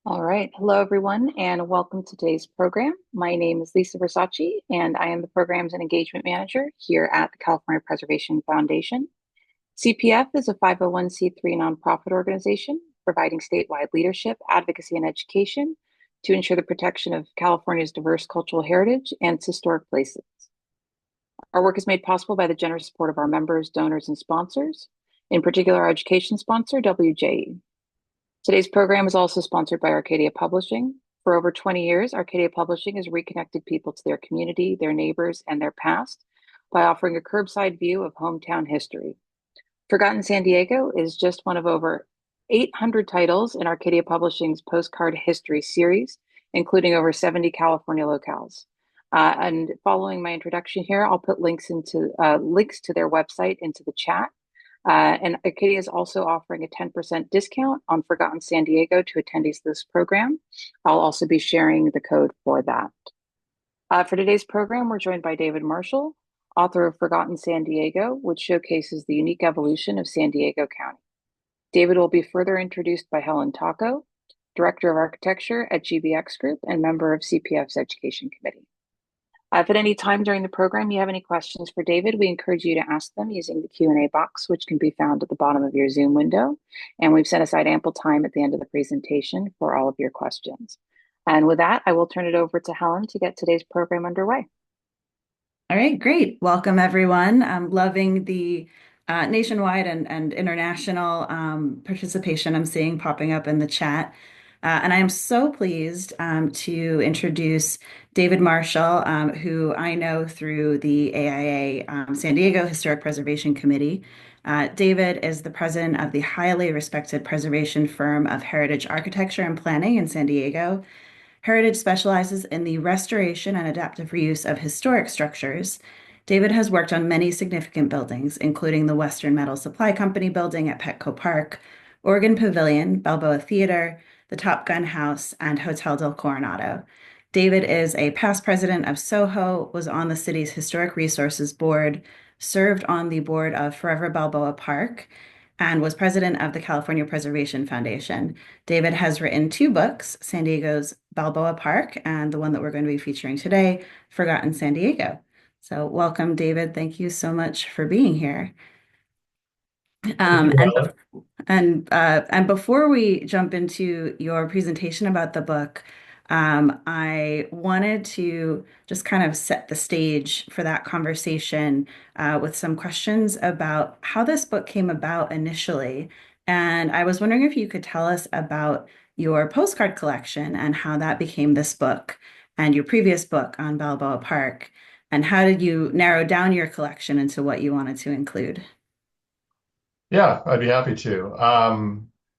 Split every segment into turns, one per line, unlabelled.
All right. Hello, everyone, and welcome to today's program. My name is Lisa Versace, and I am the Programs and Engagement Manager here at the California Preservation Foundation. CPF is a 501(c)(3) nonprofit organization providing statewide leadership, advocacy, and education to ensure the protection of California's diverse cultural heritage and its historic places. Our work is made possible by the generous support of our members, donors, and sponsors, in particular, our education sponsor, WJE. Today's program is also sponsored by Arcadia Publishing. For over 20 years, Arcadia Publishing has reconnected people to their community, their neighbors, and their past by offering a curbside view of hometown history. Forgotten San Diego is just one of over 800 titles in Arcadia Publishing's Postcard History series, including over 70 California locales. And following my introduction here, I'll put links to their website into the chat. And Arcadia is also offering a 10% discount on Forgotten San Diego to attendees of this program. I'll also be sharing the code for that. For today's program, we're joined by David Marshall, author of Forgotten San Diego, which showcases the unique evolution of San Diego County. David will be further introduced by Helen Taco, Director of Architecture at GBX Group and member of CPF's Education Committee. If at any time during the program you have any questions for David, we encourage you to ask them using the Q&A box, which can be found at the bottom of your Zoom window. And we've set aside ample time at the end of the presentation for all of your questions. And with that, I will turn it over to Helen to get today's program underway.
All right, great. Welcome, everyone. I'm loving the nationwide and international participation I'm seeing popping up in the chat. And I am so pleased to introduce David Marshall, who I know through the AIA San Diego Historic Preservation Committee. David is the president of the highly respected preservation firm of Heritage Architecture and Planning in San Diego. Heritage specializes in the restoration and adaptive reuse of historic structures. David has worked on many significant buildings, including the Western Metal Supply Company building at Petco Park, Oregon Pavilion, Balboa Theater, the Top Gun House, and Hotel del Coronado. David is a past president of SoHo, was on the city's Historic Resources Board, served on the board of Forever Balboa Park, and was president of the California Preservation Foundation. David has written two books, San Diego's Balboa Park and the one that we're going to be featuring today, Forgotten San Diego. So welcome, David. Thank you so much for being here.
Thank
Um,
you,
and
Helen.
and before we jump into your presentation about the book, I wanted to just kind of set the stage for that conversation with some questions about how this book came about initially. And I was wondering if you could tell us about your postcard collection and how that became this book and your previous book on Balboa Park. And how did you narrow down your collection into what you wanted to include?
Yeah, I'd be happy to.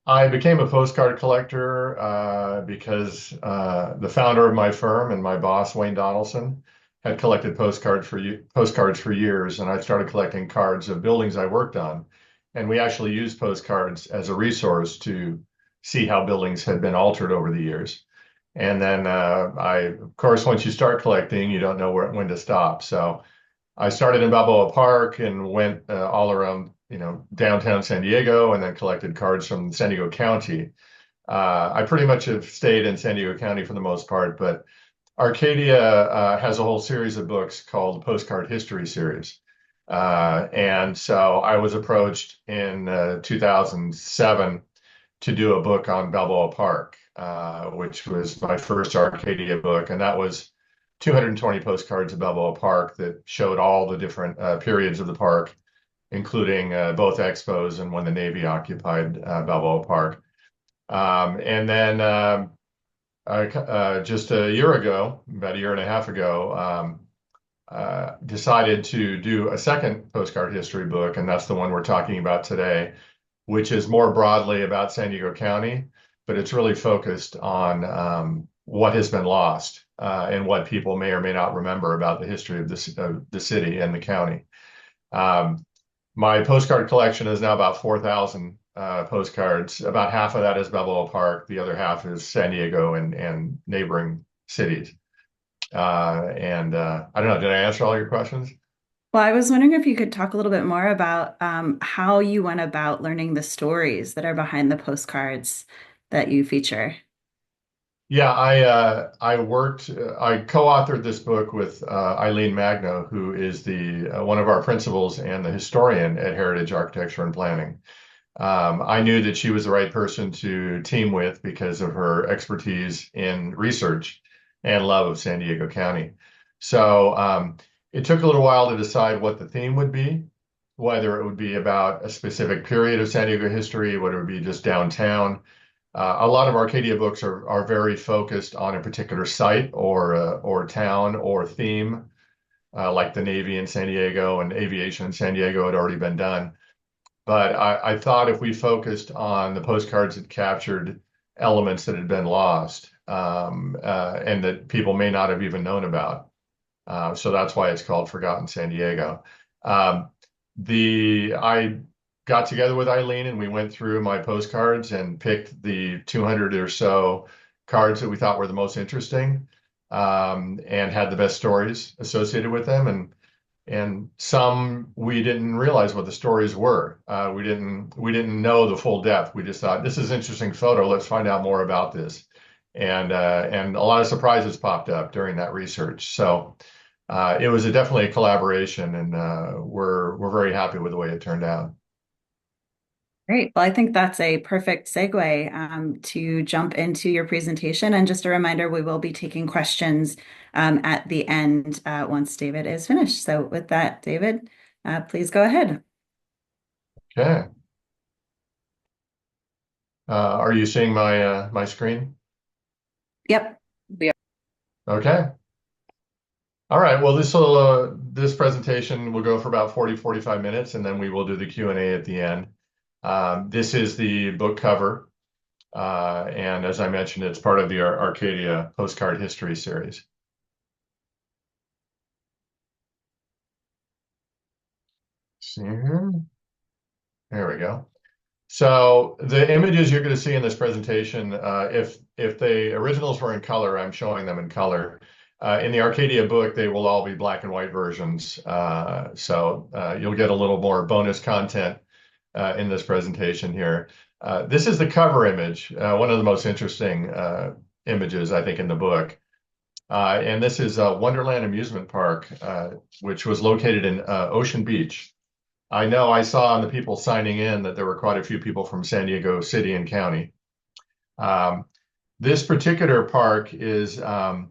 I became a postcard collector because the founder of my firm and my boss, Wayne Donaldson, had collected postcards for years, and I started collecting cards of buildings I worked on. And we actually used postcards as a resource to see how buildings had been altered over the years. And then of course, once you start collecting, you don't know when to stop. So I started in Balboa Park and went all around, downtown San Diego, and then collected cards from San Diego County. I pretty much have stayed in San Diego County for the most part, but Arcadia has a whole series of books called the Postcard History Series. And so I was approached in 2007 to do a book on Balboa Park, which was my first Arcadia book. And that was 220 postcards of Balboa Park that showed all the different periods of the park, including both expos and when the Navy occupied Balboa Park. And then just a year ago, about a year and a half ago, decided to do a second postcard history book, and that's the one we're talking about today, which is more broadly about San Diego County, but it's really focused on what has been lost and what people may or may not remember about the history of the city and the county. My postcard collection is now about 4,000 postcards. About half of that is Balboa Park. The other half is San Diego and neighboring cities. And I don't know, did I answer all your questions?
Well, I was wondering if you could talk a little bit more about how you went about learning the stories that are behind the postcards that you feature.
Yeah, I co-authored this book with Eileen Magno, who is the one of our principals and the historian at Heritage Architecture and Planning. I knew that she was the right person to team with because of her expertise in research and love of San Diego County. So it took a little while to decide what the theme would be, whether it would be about a specific period of San Diego history, whether it would be just downtown. A lot of Arcadia books are very focused on a particular site or town or theme, like the Navy in San Diego and aviation in San Diego had already been done. But I thought if we focused on the postcards that captured elements that had been lost and that people may not have even known about. So that's why it's called Forgotten San Diego. Um, I got together with Eileen and we went through my postcards and picked the 200 or so cards that we thought were the most interesting and had the best stories associated with them. And some we didn't realize what the stories were. We didn't know the full depth. We just thought this is an interesting photo. Let's find out more about this. And a lot of surprises popped up during that research. So it was definitely a collaboration, and we're very happy with the way it turned out.
Great. Well, I think that's a perfect segue to jump into your presentation. And just a reminder, we will be taking questions at the end once David is finished. So with that, David, please go ahead.
Okay. Are you seeing my screen?
Yep.
Okay. All right. Well, this presentation will go for about 45 minutes, and then we will do the Q&A at the end. This is the book cover. And as I mentioned, it's part of the Arcadia Postcard History Series. See here? There we go. So the images you're going to see in this presentation, if the originals were in color, I'm showing them in color. In the Arcadia book, they will all be black and white versions. So you'll get a little more bonus content in this presentation here. This is the cover image, one of the most interesting images, I think, in the book. And this is Wonderland Amusement Park, which was located in Ocean Beach. I know I saw on the people signing in that there were quite a few people from San Diego City and County. Um, this particular park is of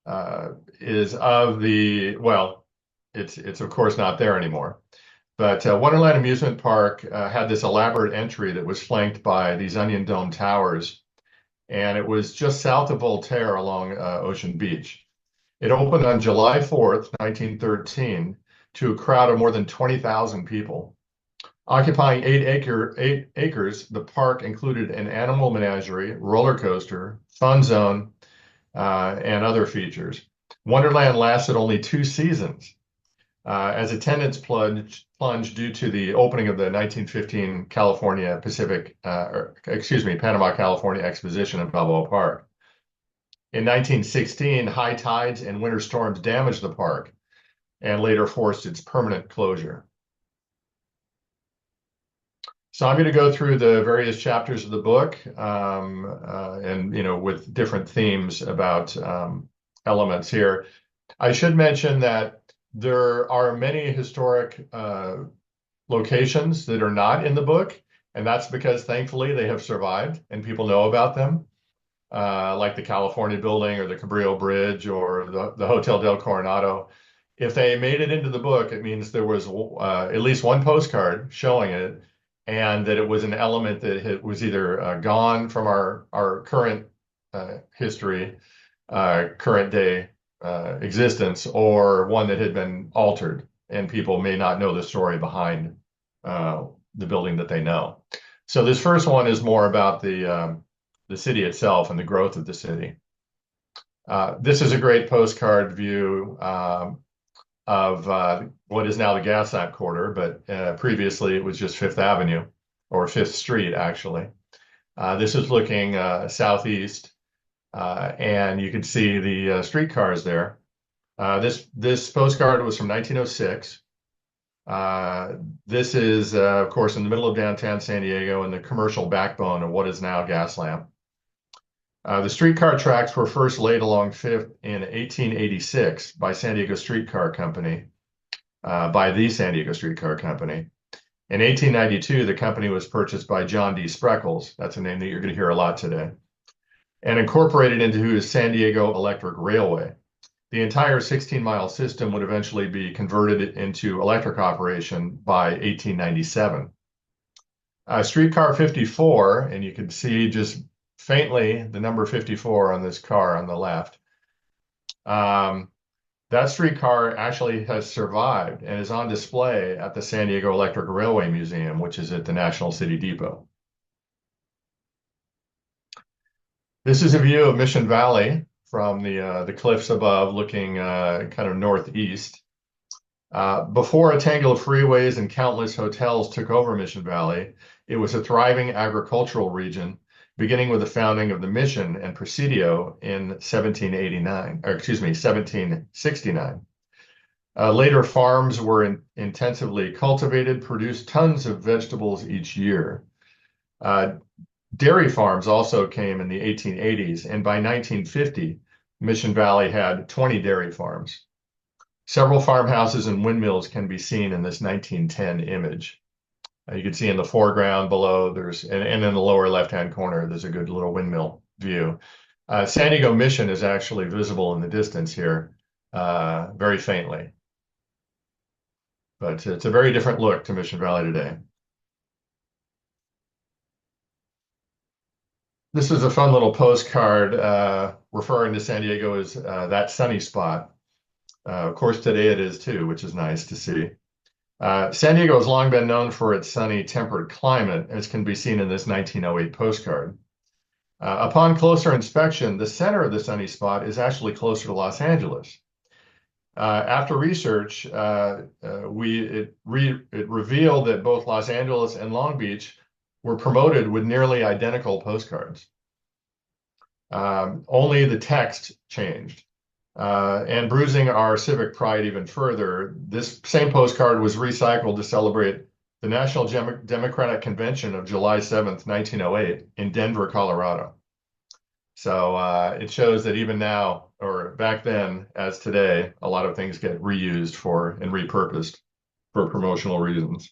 the, well, it's of course not there anymore. But Wonderland Amusement Park had this elaborate entry that was flanked by these onion dome towers, and it was just south of Voltaire along Ocean Beach. It opened on July 4th, 1913, to a crowd of more than 20,000 people. Occupying 8 acres, the park included an animal menagerie, roller coaster, fun zone, and other features. Wonderland lasted only 2 seasons as attendance plunged due to the opening of the 1915 Panama California Exposition in Balboa Park. In 1916, high tides and winter storms damaged the park and later forced its permanent closure. So I'm going to go through the various chapters of the book, and with different themes about elements here. I should mention that there are many historic locations that are not in the book, and that's because thankfully they have survived and people know about them, like the California Building or the Cabrillo Bridge or the Hotel del Coronado. If they made it into the book, it means there was at least one postcard showing it, and that it was an element that was either gone from our current history, current day existence, or one that had been altered, and people may not know the story behind the building that they know. So this first one is more about the city itself and the growth of the city. This is a great postcard view of what is now the Gaslamp Quarter, but previously it was just Fifth Avenue, or Fifth Street, actually. This is looking southeast, and you can see the streetcars there. This postcard was from 1906. This is, of course, in the middle of downtown San Diego and the commercial backbone of what is now Gaslamp. The streetcar tracks were first laid along Fifth in 1886 by San Diego Streetcar Company, by the San Diego Streetcar Company. In 1892, the company was purchased by John D. Spreckels. That's a name that you're going to hear a lot today, and incorporated into his San Diego Electric Railway. The entire 16-mile system would eventually be converted into electric operation by 1897. Streetcar 54, and you can see just faintly the number 54 on this car on the left. That streetcar actually has survived and is on display at the San Diego Electric Railway Museum, which is at the National City Depot. This is a view of Mission Valley from the cliffs above, looking kind of northeast. Before a tangle of freeways and countless hotels took over Mission Valley, it was a thriving agricultural region, beginning with the founding of the Mission and Presidio in 1769. Later, farms were intensively cultivated, produced tons of vegetables each year. Dairy farms also came in the 1880s, and by 1950, Mission Valley had 20 dairy farms. Several farmhouses and windmills can be seen in this 1910 image. You can see in the foreground below, and in the lower left-hand corner, there's a good little windmill view. San Diego Mission is actually visible in the distance here, very faintly. But it's a very different look to Mission Valley today. This is a fun little postcard referring to San Diego as that sunny spot. Of course, today it is too, which is nice to see. San Diego has long been known for its sunny, temperate climate, as can be seen in this 1908 postcard. Upon closer inspection, the center of the sunny spot is actually closer to Los Angeles. After research, it revealed that both Los Angeles and Long Beach were promoted with nearly identical postcards. Only the text changed. And bruising our civic pride even further, this same postcard was recycled to celebrate the National Democratic Convention of July 7th, 1908 in Denver, Colorado. So it shows that even now, or back then as today, a lot of things get reused for and repurposed for promotional reasons.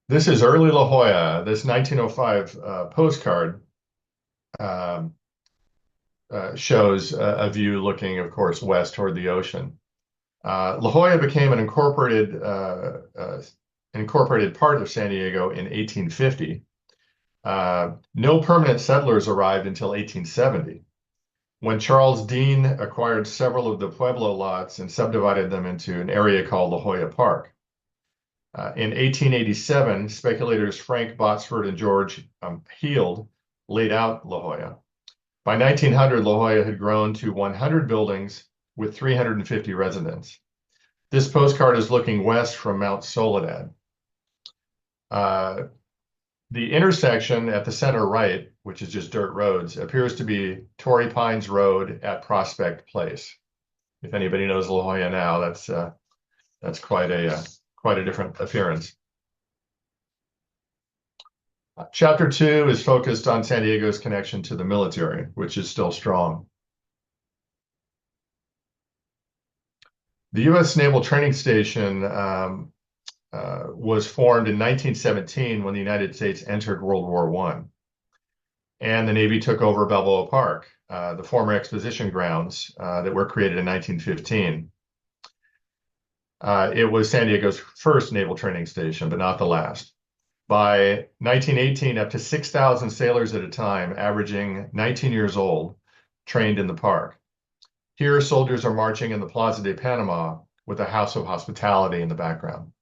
This is early La Jolla. This 1905 postcard shows a view looking, of course, west toward the ocean. La Jolla became an incorporated part of San Diego in 1850. No permanent settlers arrived until 1870, when Charles Dean acquired several of the Pueblo lots and subdivided them into an area called La Jolla Park. In 1887, speculators Frank Botsford and George Heald laid out La Jolla. By 1900, La Jolla had grown to 100 buildings with 350 residents. This postcard is looking west from Mount Soledad. The intersection at the center right, which is just dirt roads, appears to be Torrey Pines Road at Prospect Place. If anybody knows La Jolla now, that's quite a different appearance. Chapter 2 is focused on San Diego's connection to the military, which is still strong. The U.S. Naval Training Station was formed in 1917 when the United States entered World War I. And the Navy took over Balboa Park, the former exposition grounds that were created in 1915. It was San Diego's first naval training station, but not the last. By 1918, up to 6,000 sailors at a time, averaging 19 years old, trained in the park. Here, soldiers are marching in the Plaza de Panama with the House of Hospitality in the background.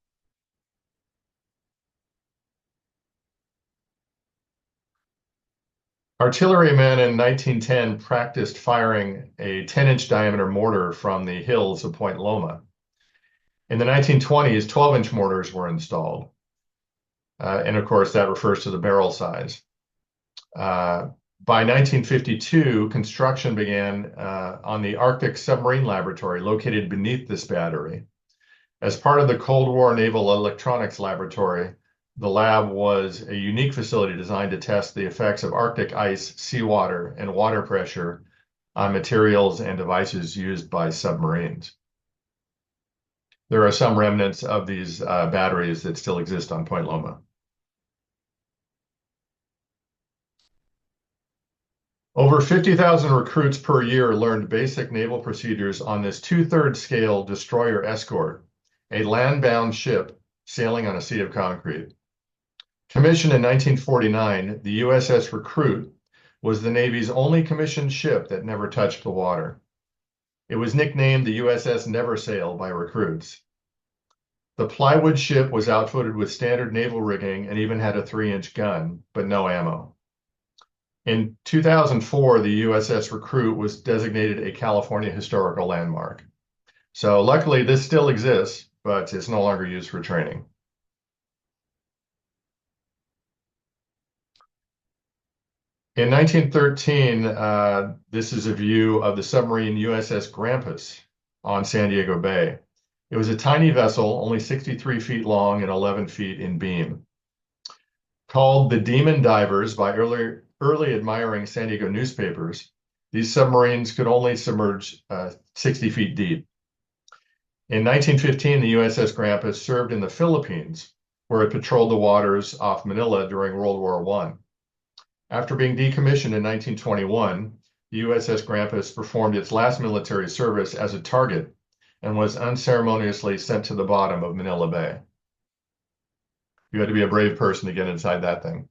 Artillerymen in 1910 practiced firing a 10-inch diameter mortar from the hills of Point Loma. In the 1920s, 12-inch mortars were installed. And of course, that refers to the barrel size. By 1952, construction began on the Arctic Submarine Laboratory located beneath this battery. As part of the Cold War Naval Electronics Laboratory, The lab was a unique facility designed to test the effects of Arctic ice, seawater, and water pressure on materials and devices used by submarines. There are some remnants of these batteries that still exist on Point Loma. Over 50,000 recruits per year learned basic naval procedures on this two-third scale destroyer escort, a land-bound ship sailing on a sea of concrete. Commissioned in 1949, the USS Recruit was the Navy's only commissioned ship that never touched the water. It was nicknamed the USS Never Sail by recruits. The plywood ship was outfitted with standard naval rigging and even had a 3-inch gun, but no ammo. In 2004, the USS Recruit was designated a California Historical Landmark. So luckily, this still exists, but it's no longer used for training. In 1913, this is a view of the submarine USS Grampus on San Diego Bay. It was a tiny vessel, only 63 feet long and 11 feet in beam. Called the Demon Divers by early admiring San Diego newspapers, these submarines could only submerge 60 feet deep. In 1915, the USS Grampus served in the Philippines, where it patrolled the waters off Manila during World War I. After being decommissioned in 1921, the USS Grampus performed its last military service as a target and was unceremoniously sent to the bottom of Manila Bay. You had to be a brave person to get inside that thing.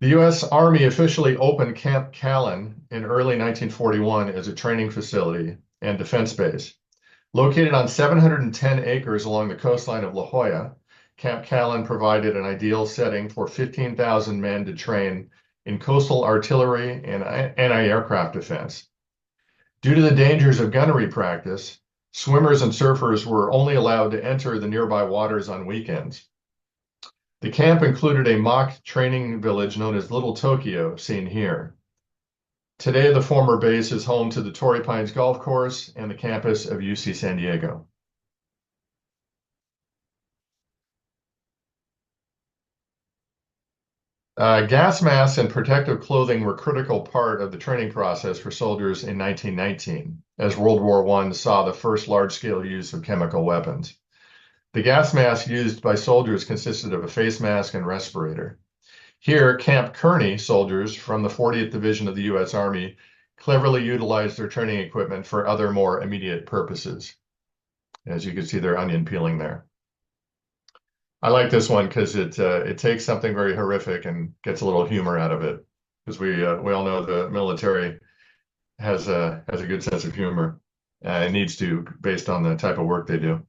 The U.S. Army officially opened Camp Callan in early 1941 as a training facility and defense base. Located on 710 acres along the coastline of La Jolla, Camp Callan provided an ideal setting for 15,000 men to train in coastal artillery and anti-aircraft defense. Due to the dangers of gunnery practice, swimmers and surfers were only allowed to enter the nearby waters on weekends. The camp included a mock training village known as Little Tokyo, seen here. Today, the former base is home to the Torrey Pines Golf Course and the campus of UC San Diego. Gas masks and protective clothing were a critical part of the training process for soldiers in 1919, as World War I saw the first large-scale use of chemical weapons. The gas mask used by soldiers consisted of a face mask and respirator. Here, Camp Kearney soldiers from the 40th Division of the U.S. Army cleverly utilized their training equipment for other more immediate purposes. As you can see, they're onion peeling there. I like this one because it takes something very horrific and gets a little humor out of it. Because we all know the military has a good sense of humor. It needs to, based on the type of work they do.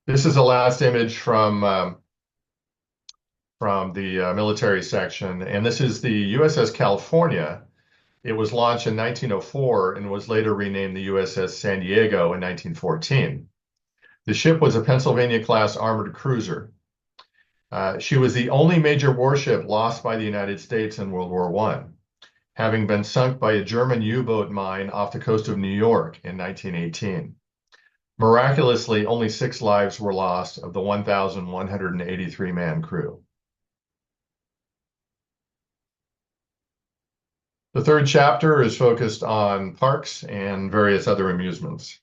This is the last image from the military section, and this is the USS California. It was launched in 1904 and was later renamed the USS San Diego in 1914. The ship was a Pennsylvania-class armored cruiser. She was the only major warship lost by the United States in World War I, having been sunk by a German U-boat mine off the coast of New York in 1918. Miraculously, only 6 lives were lost of the 1,183-man crew. The third chapter is focused on parks and various other amusements.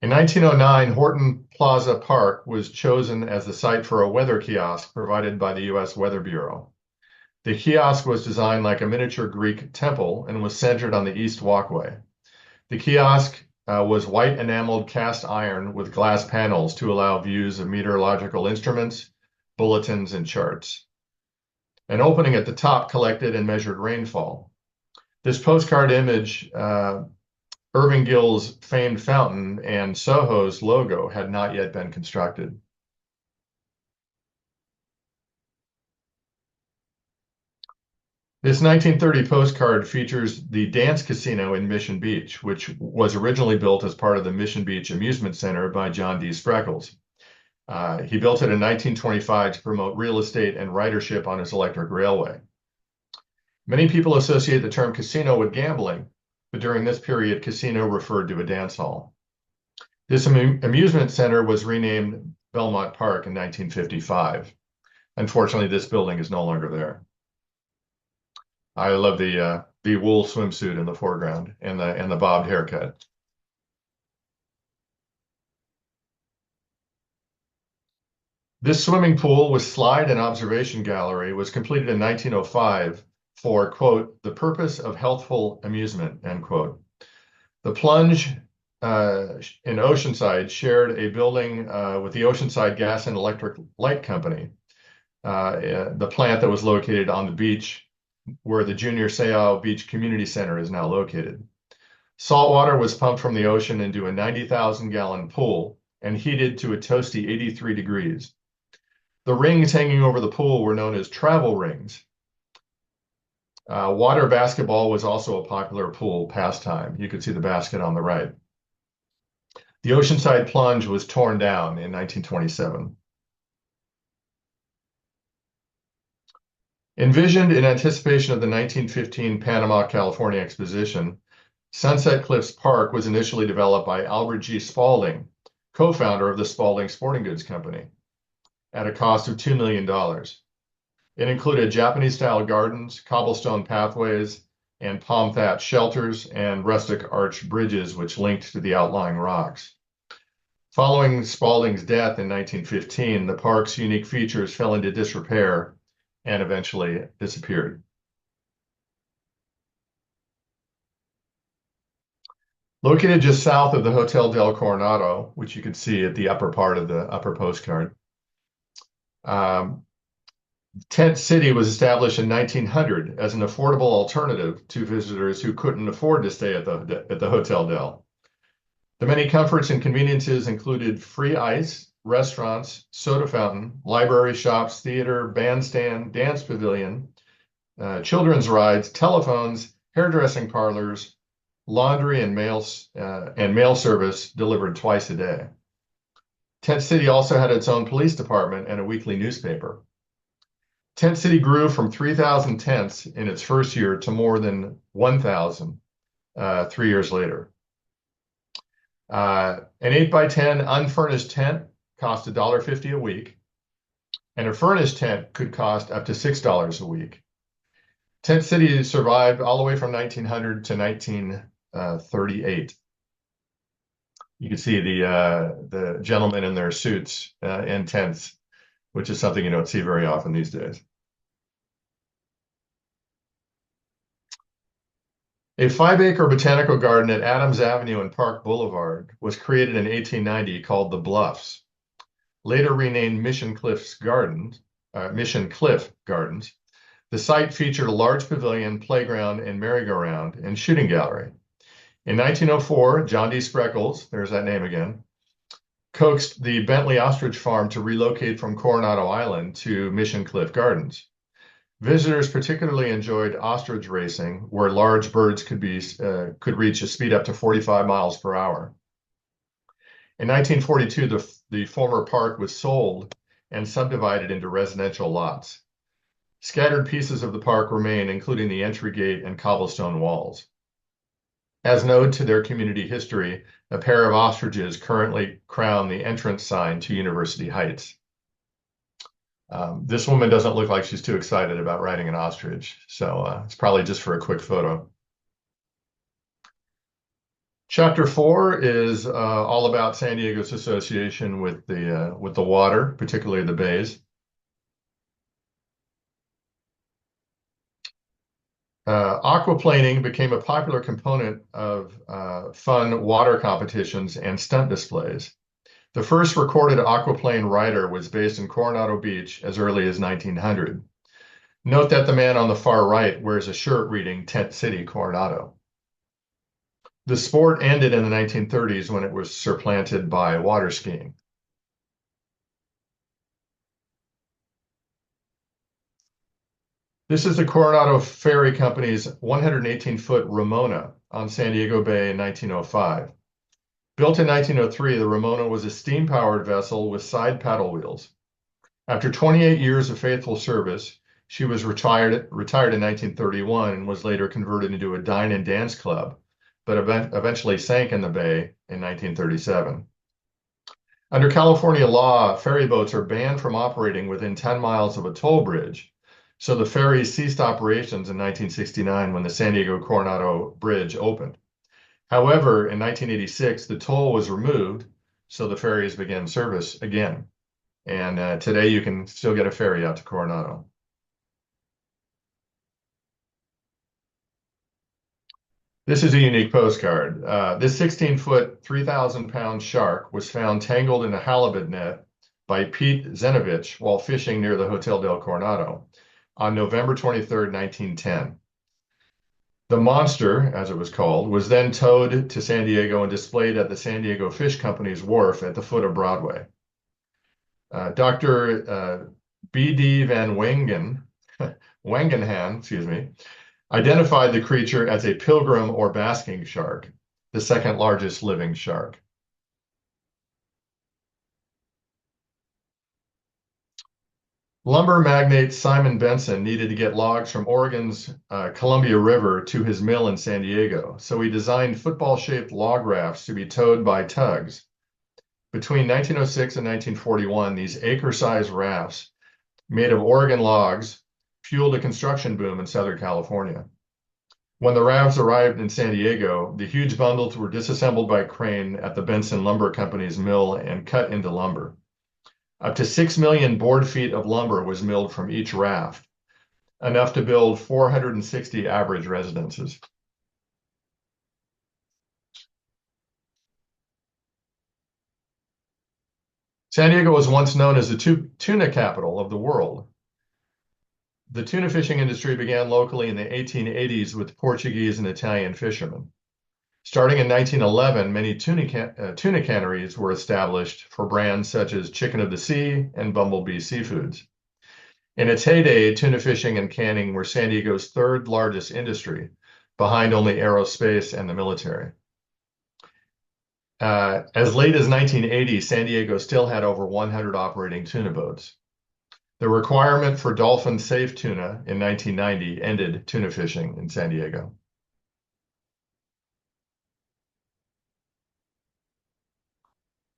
In 1909, Horton Plaza Park was chosen as the site for a weather kiosk provided by the U.S. Weather Bureau. The kiosk was designed like a miniature Greek temple and was centered on the east walkway. The kiosk was white enameled cast iron with glass panels to allow views of meteorological instruments, bulletins, and charts. An opening at the top collected and measured rainfall. This postcard image, Irving Gill's famed fountain and Soho's logo had not yet been constructed. This 1930 postcard features the dance casino in Mission Beach, which was originally built as part of the Mission Beach Amusement Center by John D. Spreckles. He built it in 1925 to promote real estate and ridership on his electric railway. Many people associate the term casino with gambling, but during this period, casino referred to a dance hall. This amusement center was renamed Belmont Park in 1955. Unfortunately, this building is no longer there. I love the wool swimsuit in the foreground and the bobbed haircut. This swimming pool with slide and observation gallery was completed in 1905 for, quote, the purpose of healthful amusement, end quote. The plunge in Oceanside shared a building with the Oceanside Gas and Electric Light Company, the plant that was located on the beach where the Junior Seau Beach Community Center is now located. Salt water was pumped from the ocean into a 90,000-gallon pool and heated to a toasty 83 degrees. The rings hanging over the pool were known as travel rings. Water basketball was also a popular pool pastime. You could see the basket on the right. The Oceanside plunge was torn down in 1927. Envisioned in anticipation of the 1915 Panama, California Exposition, Sunset Cliffs Park was initially developed by Albert G. Spalding, co-founder of the Spalding Sporting Goods Company, at a cost of $2 million. It included Japanese-style gardens, cobblestone pathways, and palm thatch shelters and rustic arch bridges which linked to the outlying rocks. Following Spalding's death in 1915, the park's unique features fell into disrepair and eventually disappeared. Located just south of the Hotel del Coronado, which you can see at the upper part of the upper postcard, Tent City was established in 1900 as an affordable alternative to visitors who couldn't afford to stay at the Hotel Del. The many comforts and conveniences included free ice, restaurants, soda fountain, library, shops, theater, bandstand, dance pavilion, children's rides, telephones, hairdressing parlors, laundry and mail service delivered twice a day. Tent City also had its own police department and a weekly newspaper. Tent City grew from 3,000 tents in its first year to more than 1,000 3 years later. An 8x10 unfurnished tent cost $1.50 a week, and a furnished tent could cost up to $6 a week. Tent City survived all the way from 1900 to 1938. You can see the gentlemen in their suits and tents, which is something you don't see very often these days. A 5-acre botanical garden at Adams Avenue and Park Boulevard was created in 1890 called the Bluffs, later renamed Mission Cliff Gardens. The site featured a large pavilion, playground, and merry-go-round and shooting gallery. In 1904, John D. Spreckles, there's that name again, coaxed the Bentley Ostrich Farm to relocate from Coronado Island to Mission Cliff Gardens. Visitors particularly enjoyed ostrich racing, where large birds could reach a speed up to 45 miles per hour. In 1942, the former park was sold and subdivided into residential lots. Scattered pieces of the park remain, including the entry gate and cobblestone walls. As an ode to their community history, a pair of ostriches currently crown the entrance sign to University Heights. This woman doesn't look like she's too excited about riding an ostrich, so it's probably just for a quick photo. Chapter 4 is all about San Diego's association with the water, particularly the bays. Aquaplaning became a popular component of fun water competitions and stunt displays. The first recorded aquaplane rider was based in Coronado Beach as early as 1900. Note that the man on the far right wears a shirt reading Tent City, Coronado. The sport ended in the 1930s when it was supplanted by water skiing. This is the Coronado Ferry Company's 118-foot Ramona on San Diego Bay in 1905. Built in 1903, the Ramona was a steam-powered vessel with side paddle wheels. After 28 years of faithful service, she was retired in 1931 and was later converted into a dine and dance club but eventually sank in the bay in 1937. Under California law, ferry boats are banned from operating within 10 miles of a toll bridge. So the ferries ceased operations in 1969 when the San Diego Coronado Bridge opened. However, in 1986, the toll was removed, so the ferries began service again. And today you can still get a ferry out to Coronado. This is a unique postcard. This 16-foot, 3,000-pound shark was found tangled in a halibut net by Pete Zenovich while fishing near the Hotel del Coronado on November 23rd, 1910. The monster, as it was called, was then towed to San Diego and displayed at the San Diego Fish Company's wharf at the foot of Broadway. Dr. B.D. Van Wangenhan, excuse me, identified the creature as a pilgrim or basking shark, the second largest living shark. Lumber magnate Simon Benson needed to get logs from Oregon's Columbia River to his mill in San Diego, so he designed football-shaped log rafts to be towed by tugs. Between 1906 and 1941, these acre-sized rafts made of Oregon logs fueled a construction boom in Southern California. When the rafts arrived in San Diego, the huge bundles were disassembled by crane at the Benson Lumber Company's mill and cut into lumber. Up to 6 million board feet of lumber was milled from each raft, enough to build 460 average residences. San Diego was once known as the tuna capital of the world. The tuna fishing industry began locally in the 1880s with Portuguese and Italian fishermen. Starting in 1911, many tuna canneries were established for brands such as Chicken of the Sea and Bumblebee Seafoods. In its heyday, tuna fishing and canning were San Diego's third largest industry, behind only aerospace and the military. As late as 1980, San Diego still had over 100 operating tuna boats. The requirement for dolphin-safe tuna in 1990 ended tuna fishing in San Diego.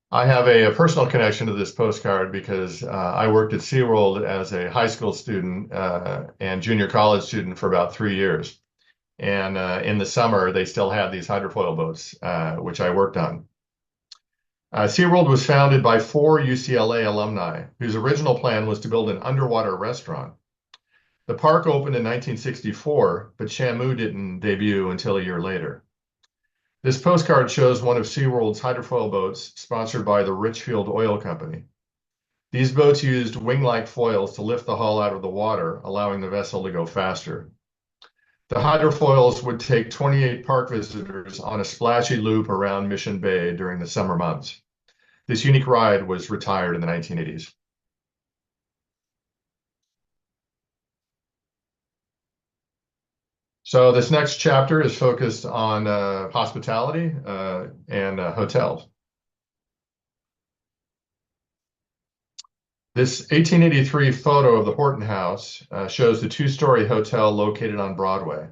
I have a personal connection to this postcard because I worked at SeaWorld as a high school student and junior college student for about 3 years. And in the summer, they still had these hydrofoil boats, which I worked on. SeaWorld was founded by 4 UCLA alumni whose original plan was to build an underwater restaurant. The park opened in 1964, but Shamu didn't debut until a year later. This postcard shows one of SeaWorld's hydrofoil boats sponsored by the Richfield Oil Company. These boats used wing-like foils to lift the hull out of the water, allowing the vessel to go faster. The hydrofoils would take 28 park visitors on a splashy loop around Mission Bay during the summer months. This unique ride was retired in the 1980s. So this next chapter is focused on hospitality and hotels. This 1883 photo of the Horton House shows the 2-story hotel located on Broadway.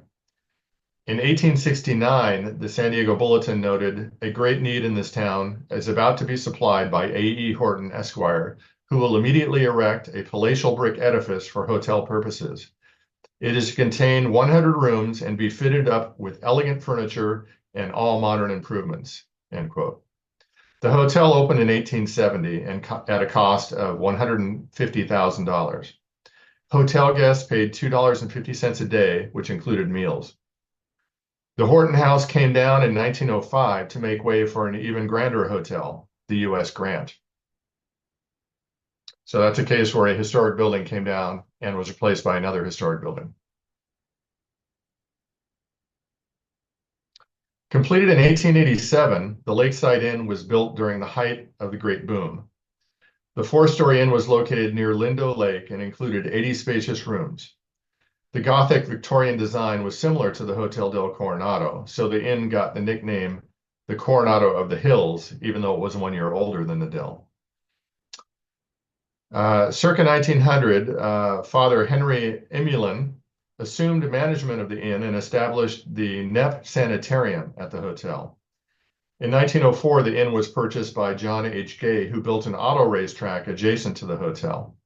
In 1869, the San Diego Bulletin noted, "A great need in this town is about to be supplied by A.E. Horton, Esquire, who will immediately erect a palatial brick edifice for hotel purposes. It is to contain 100 rooms and be fitted up with elegant furniture and all modern improvements," end quote. The hotel opened in 1870 and at a cost of $150,000. Hotel guests paid $2.50 a day, which included meals. The Horton House came down in 1905 to make way for an even grander hotel, the U.S. Grant. So that's a case where a historic building came down and was replaced by another historic building. Completed in 1887, the Lakeside Inn was built during the height of the Great Boom. The 4-story inn was located near Lindo Lake and included 80 spacious rooms. The Gothic Victorian design was similar to the Hotel del Coronado, so the inn got the nickname the Coronado of the Hills, even though it was 1 year older than the Dill. Circa 1900, Father Henry Emulin assumed management of the inn and established the Knepp Sanitarium at the hotel. In 1904, the inn was purchased by John H. Gay, who built an auto racetrack adjacent to the hotel.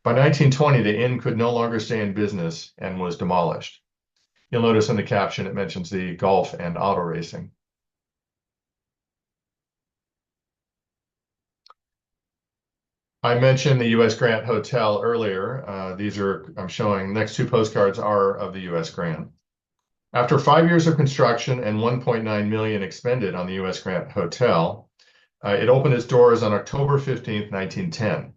By 1920, the inn could no longer stay in business and was demolished. You'll notice in the caption it mentions the golf and auto racing. I mentioned the U.S. Grant Hotel earlier. I'm showing, next two postcards are of the U.S. Grant. After 5 years of construction and 1.9 million expended on the U.S. Grant Hotel, it opened its doors on October 15th, 1910.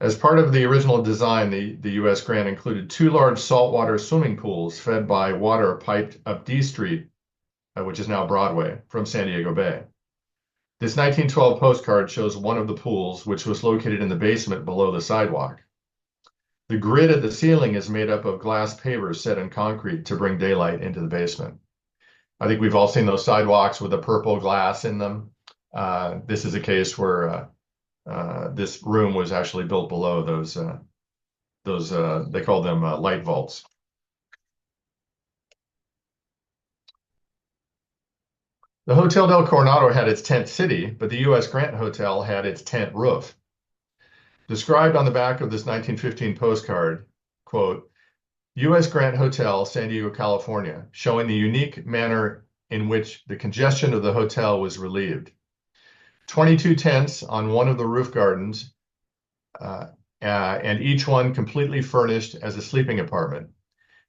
As part of the original design, the U.S. Grant included two large saltwater swimming pools fed by water piped up D Street, which is now Broadway, from San Diego Bay. This 1912 postcard shows one of the pools, which was located in the basement below the sidewalk. The grid at the ceiling is made up of glass pavers set in concrete to bring daylight into the basement. I think we've all seen those sidewalks with the purple glass in them. This is a case where this room was actually built below those they call them light vaults. The Hotel del Coronado had its tent city, but the U.S. Grant Hotel had its tent roof. Described on the back of this 1915 postcard, quote, U.S. Grant Hotel, San Diego, California, showing the unique manner in which the congestion of the hotel was relieved. 22 tents on one of the roof gardens, and each one completely furnished as a sleeping apartment.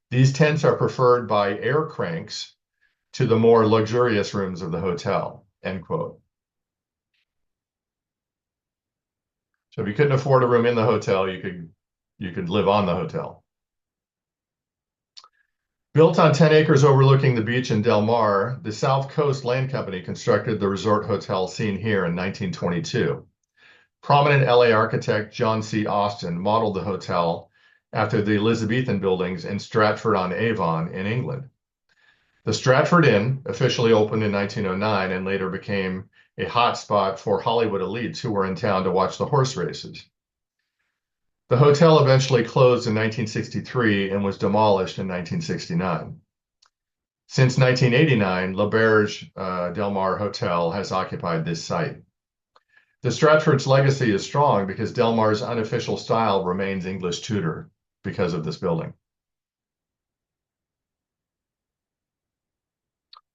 These tents are preferred by air cranks to the more luxurious rooms of the hotel, end quote. So if you couldn't afford a room in the hotel, you could live on the hotel. Built on 10 acres overlooking the beach in Del Mar, the South Coast Land Company constructed the resort hotel seen here in 1922. Prominent LA architect John C. Austin modeled the hotel after the Elizabethan buildings in Stratford-on-Avon in England. The Stratford Inn officially opened in 1909 and later became a hotspot for Hollywood elites who were in town to watch the horse races. The hotel eventually closed in 1963 and was demolished in 1969. Since 1989, L'Auberge Del Mar Hotel has occupied this site. The Stratford's legacy is strong because Del Mar's unofficial style remains English Tudor because of this building.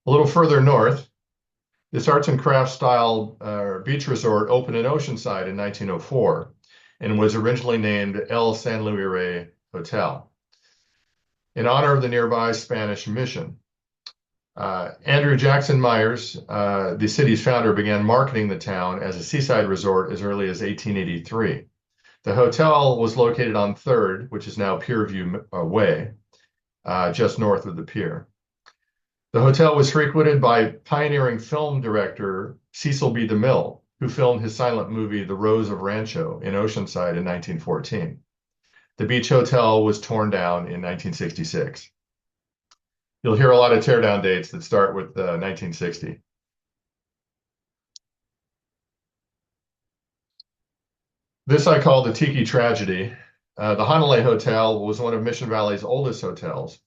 A little further north, this arts and crafts style beach resort opened in Oceanside in 1904 and was originally named El San Luis Rey Hotel in honor of the nearby Spanish mission. Andrew Jackson Myers, the city's founder, began marketing the town as a seaside resort as early as 1883. The hotel was located on 3rd, which is now Pierview Way, just north of the pier. The hotel was frequented by pioneering film director Cecil B. DeMille, who filmed his silent movie The Rose of Rancho in Oceanside in 1914. The beach hotel was torn down in 1966. You'll hear a lot of teardown dates that start with 1960. This I call the Tiki Tragedy. The Hanalei Hotel was one of Mission Valley's oldest hotels.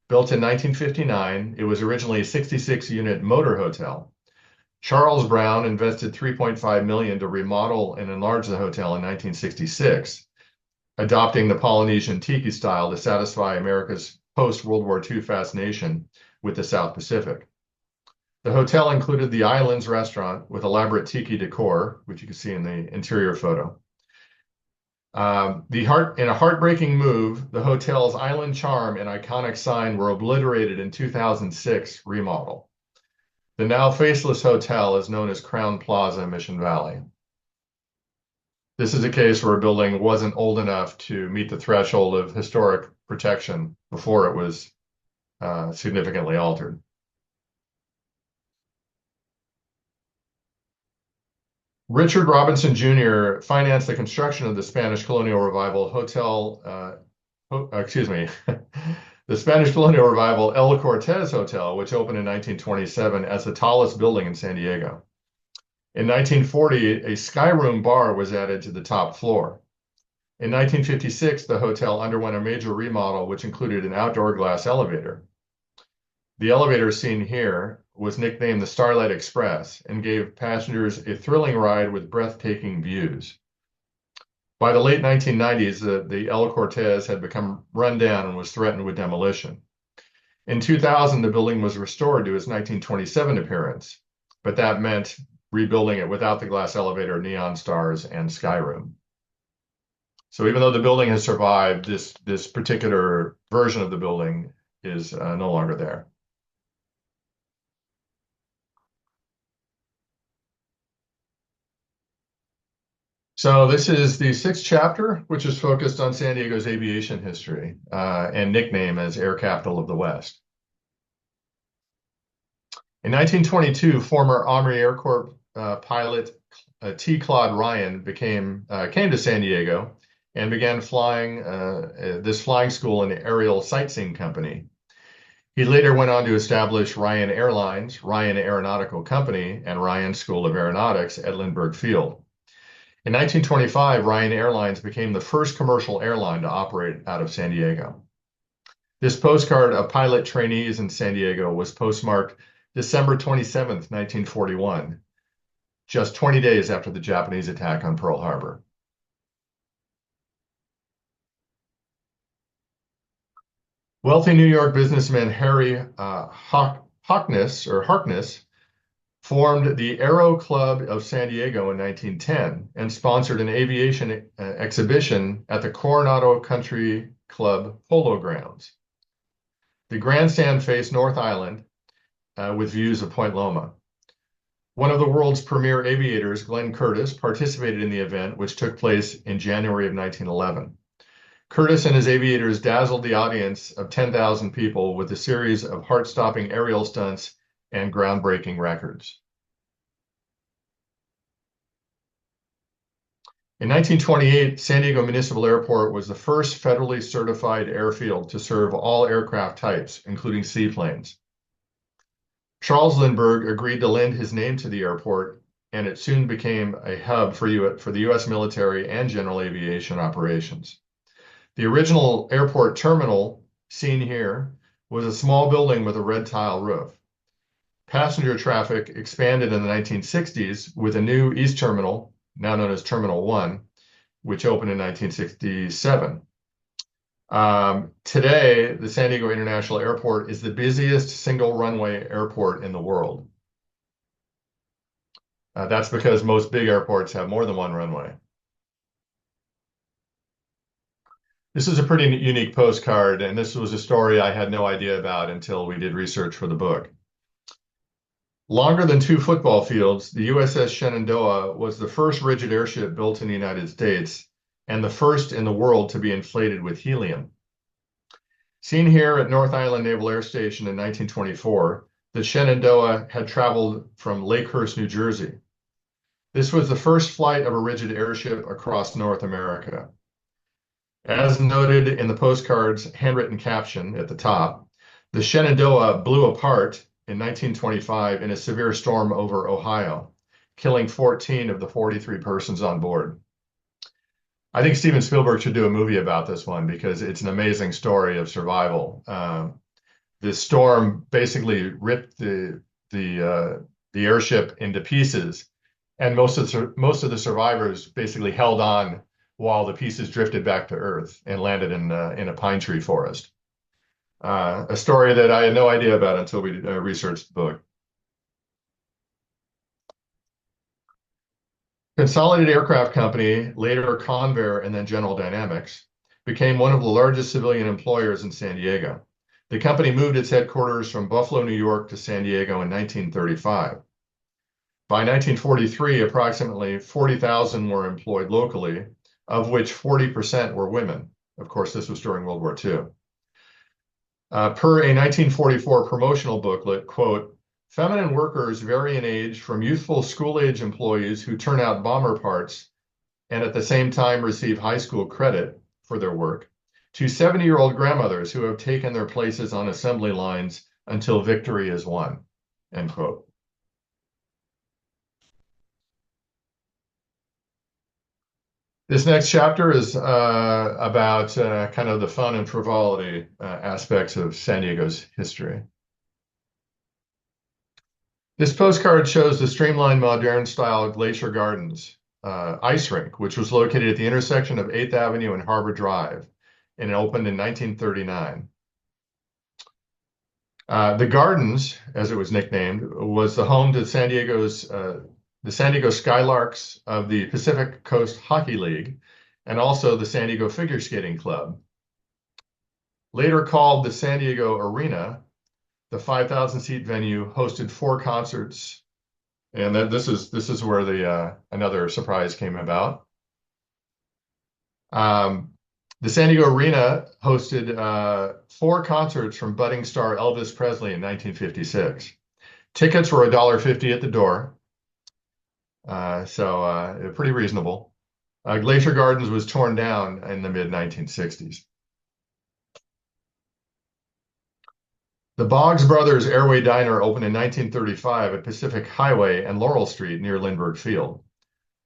Built in 1959, it was originally a 66-unit motor hotel. Charles Brown invested $3.5 million to remodel and enlarge the hotel in 1966, adopting the Polynesian tiki style to satisfy America's post-World War II fascination with the South Pacific. The hotel included the Islands restaurant with elaborate tiki decor, which you can see in the interior photo. In a heartbreaking move, the hotel's island charm and iconic sign were obliterated in 2006 remodel. The now faceless hotel is known as Crown Plaza Mission Valley. This is a case where a building wasn't old enough to meet the threshold of historic protection before it was significantly altered. Richard Robinson Jr. financed the construction of the Spanish Colonial Revival the Spanish Colonial Revival El Cortez Hotel, which opened in 1927 as the tallest building in San Diego. In 1940, a sky room bar was added to the top floor. In 1956, the hotel underwent a major remodel, which included an outdoor glass elevator. The elevator seen here was nicknamed the Starlight Express and gave passengers a thrilling ride with breathtaking views. By the late 1990s, the El Cortez had become run down and was threatened with demolition. In 2000, the building was restored to its 1927 appearance, but that meant rebuilding it without the glass elevator, neon stars, and skyroom. So even though the building has survived, this particular version of the building is no longer there. So this is the sixth chapter, which is focused on San Diego's aviation history and nickname as Air Capital of the West. In 1922, former Army Air Corps pilot T. Claude Ryan came to San Diego and began flying this flying school and aerial sightseeing company. He later went on to establish Ryan Airlines, Ryan Aeronautical Company, and Ryan School of Aeronautics at Lindbergh Field. In 1925, Ryan Airlines became the first commercial airline to operate out of San Diego. This postcard of pilot trainees in San Diego was postmarked December 27th, 1941, just 20 days after the Japanese attack on Pearl Harbor. Wealthy New York businessman Harry Harkness formed the Aero Club of San Diego in 1910 and sponsored an aviation exhibition at the Coronado Country Club Polo Grounds. The grandstand faced North Island with views of Point Loma. One of the world's premier aviators, Glenn Curtiss, participated in the event, which took place in January of 1911. Curtiss and his aviators dazzled the audience of 10,000 people with a series of heart-stopping aerial stunts and groundbreaking records. In 1928, San Diego Municipal Airport was the first federally certified airfield to serve all aircraft types, including seaplanes. Charles Lindbergh agreed to lend his name to the airport, and it soon became a hub for the U.S. military and general aviation operations. The original airport terminal, seen here, was a small building with a red tile roof. Passenger traffic expanded in the 1960s with a new East Terminal, now known as Terminal 1, which opened in 1967. Today, the San Diego International Airport is the busiest single runway airport in the world. That's because most big airports have more than one runway. This is a pretty unique postcard, and this was a story I had no idea about until we did research for the book. Longer than 2 football fields, the USS Shenandoah was the first rigid airship built in the United States and the first in the world to be inflated with helium. Seen here at North Island Naval Air Station in 1924, the Shenandoah had traveled from Lakehurst, New Jersey. This was the first flight of a rigid airship across North America. As noted in the postcard's handwritten caption at the top, the Shenandoah blew apart in 1925 in a severe storm over Ohio, killing 14 of the 43 persons on board. I think Steven Spielberg should do a movie about this one because it's an amazing story of survival. The storm basically ripped the airship into pieces, and most of the survivors basically held on while the pieces drifted back to Earth and landed in a pine tree forest. A story that I had no idea about until we researched the book. Consolidated Aircraft Company, later Convair and then General Dynamics, became one of the largest civilian employers in San Diego. The company moved its headquarters from Buffalo, New York to San Diego in 1935. By 1943, approximately 40,000 were employed locally, of which 40% were women. Of course, this was during World War II. Per a 1944 promotional booklet, quote, "Feminine workers vary in age from youthful school-age employees who turn out bomber parts and at the same time receive high school credit for their work, to 70-year-old grandmothers who have taken their places on assembly lines until victory is won," end quote. This next chapter is about kind of the fun and frivolity aspects of San Diego's history. This postcard shows the streamlined modern style Glacier Gardens ice rink, which was located at the intersection of 8th Avenue and Harbor Drive, and it opened in 1939. The Gardens, as it was nicknamed, was the home to the San Diego Skylarks of the Pacific Coast Hockey League, and also the San Diego Figure Skating Club. Later called the San Diego Arena, the 5,000-seat venue hosted 4 concerts, and this is where the another surprise came about. The San Diego Arena hosted 4 concerts from budding star Elvis Presley in 1956. Tickets were $1.50 at the door, so pretty reasonable. Glacier Gardens was torn down in the mid-1960s. The Boggs Brothers Airway Diner opened in 1935 at Pacific Highway and Laurel Street near Lindbergh Field.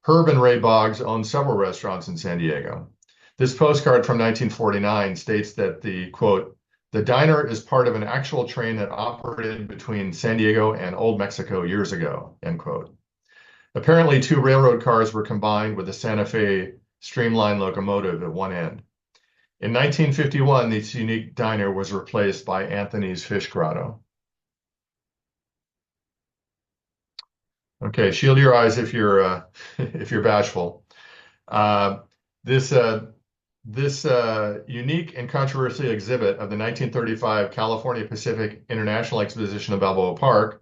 Herb and Ray Boggs owned several restaurants in San Diego. This postcard from 1949 states that the diner is part of an actual train that operated between San Diego and Old Mexico years ago, end quote. Apparently, 2 railroad cars were combined with a Santa Fe streamlined locomotive at one end. In 1951, this unique diner was replaced by Anthony's Fish Grotto. Okay, shield your eyes if you're if you're bashful. This unique and controversial exhibit of the 1935 California Pacific International Exposition of Balboa Park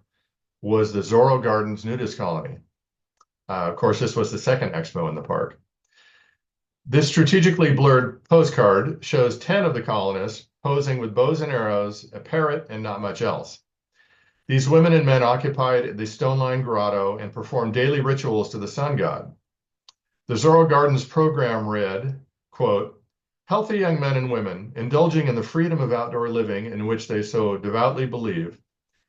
was the Zorro Gardens nudist colony. Of course, this was the second expo in the park. This strategically blurred postcard shows 10 of the colonists posing with bows and arrows, a parrot, and not much else. These women and men occupied the stone-lined grotto and performed daily rituals to the sun god. The Zorro Gardens program read, quote, "Healthy young men and women, indulging in the freedom of outdoor living in which they so devoutly believe,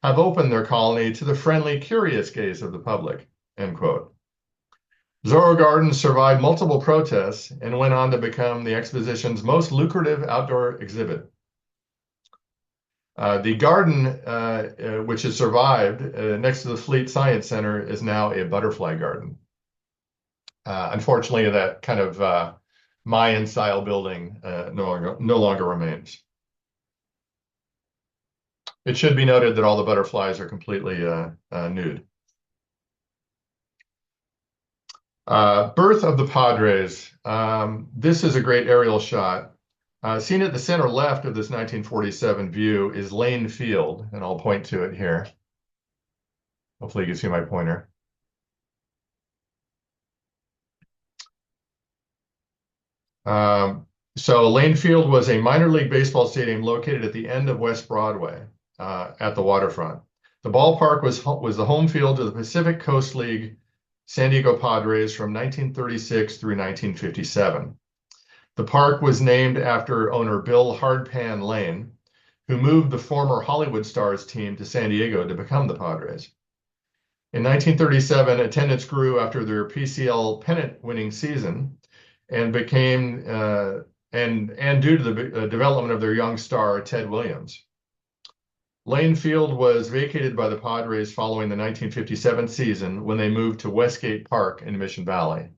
have opened their colony to the friendly, curious gaze of the public," end quote. Zorro Gardens survived multiple protests and went on to become the exposition's most lucrative outdoor exhibit. The garden, which has survived next to the Fleet Science Center, is now a butterfly garden. Unfortunately, that kind of Mayan-style building no longer remains. It should be noted that all the butterflies are completely nude. Birth of the Padres. This is a great aerial shot. Seen at the center left of this 1947 view is Lane Field, and I'll point to it here. Hopefully you can see my pointer. So Lane Field was a minor league baseball stadium located at the end of West Broadway at the waterfront. The ballpark was the home field of the Pacific Coast League San Diego Padres from 1936 through 1957. The park was named after owner Bill Hardpan Lane, who moved the former Hollywood Stars team to San Diego to become the Padres. In 1937, attendance grew after their PCL pennant-winning season, and became and due to the development of their young star Ted Williams. Lane Field was vacated by the Padres following the 1957 season when they moved to Westgate Park in Mission Valley.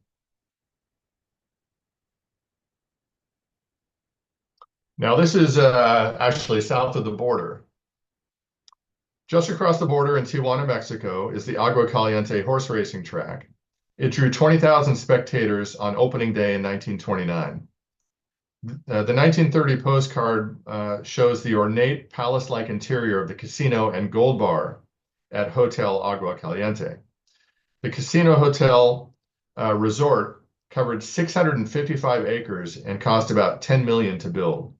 Now this is actually south of the border. Just across the border in Tijuana, Mexico, is the Agua Caliente horse racing track. It drew 20,000 spectators on opening day in 1929. The 1930 postcard shows the ornate palace-like interior of the casino and gold bar at Hotel Agua Caliente. The casino hotel resort covered 655 acres and cost about $10 million to build.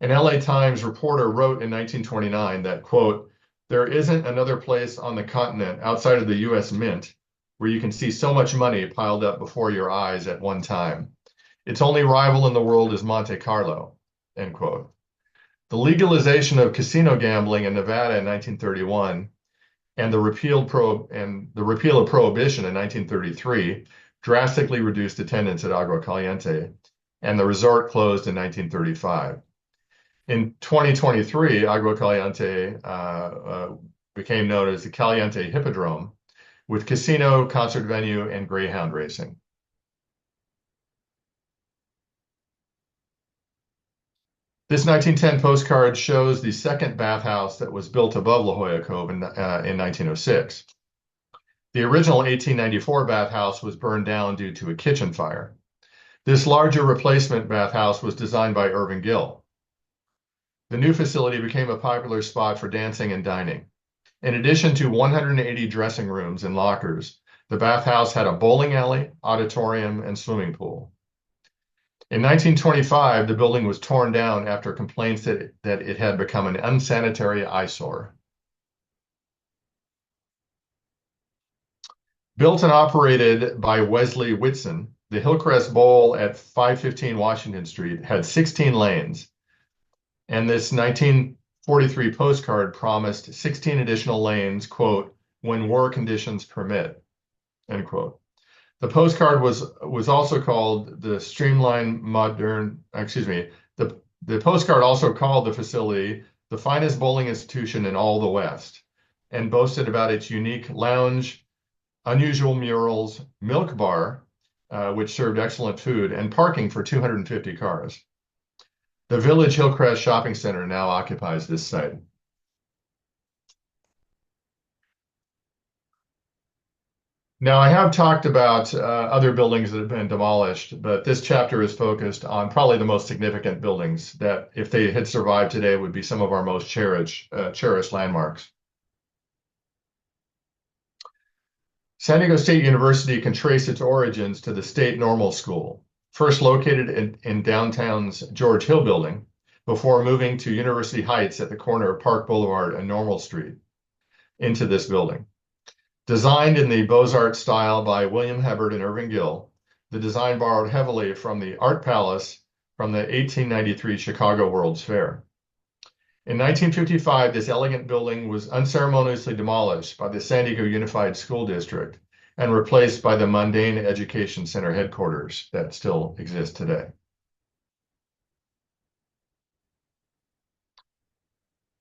An LA Times reporter wrote in 1929 that, quote, "There isn't another place on the continent outside of the US Mint where you can see so much money piled up before your eyes at one time. Its only rival in the world is Monte Carlo," end quote. The legalization of casino gambling in Nevada in 1931 and the repeal of prohibition in 1933 drastically reduced attendance at Agua Caliente, and the resort closed in 1935. In 2023, Agua Caliente became known as the Caliente Hippodrome, with casino, concert venue, and greyhound racing. This 1910 postcard shows the second bathhouse that was built above La Jolla Cove in 1906. The original 1894 bathhouse was burned down due to a kitchen fire. This larger replacement bathhouse was designed by Irving Gill. The new facility became a popular spot for dancing and dining. In addition to 180 dressing rooms and lockers, the bathhouse had a bowling alley, auditorium, and swimming pool. In 1925, the building was torn down after complaints that it had become an unsanitary eyesore. Built and operated by Wesley Whitson, the Hillcrest Bowl at 515 Washington Street had 16 lanes, and this 1943 postcard promised 16 additional lanes, quote, when war conditions permit, end quote. The postcard was also called the the postcard also called the facility the finest bowling institution in all the West, and boasted about its unique lounge, unusual murals, milk bar, which served excellent food, and parking for 250 cars. The Village Hillcrest Shopping Center now occupies this site. Now, I have talked about other buildings that have been demolished, but this chapter is focused on probably the most significant buildings that, if they had survived today, would be some of our most cherished landmarks. San Diego State University can trace its origins to the State Normal School, first located in downtown's George Hill building, before moving to University Heights at the corner of Park Boulevard and Normal Street into this building. Designed in the Beaux-Arts style by William Hebert and Irving Gill, the design borrowed heavily from the Art Palace from the 1893 Chicago World's Fair. In 1955, this elegant building was unceremoniously demolished by the San Diego Unified School District and replaced by the Mundane Education Center headquarters that still exist today.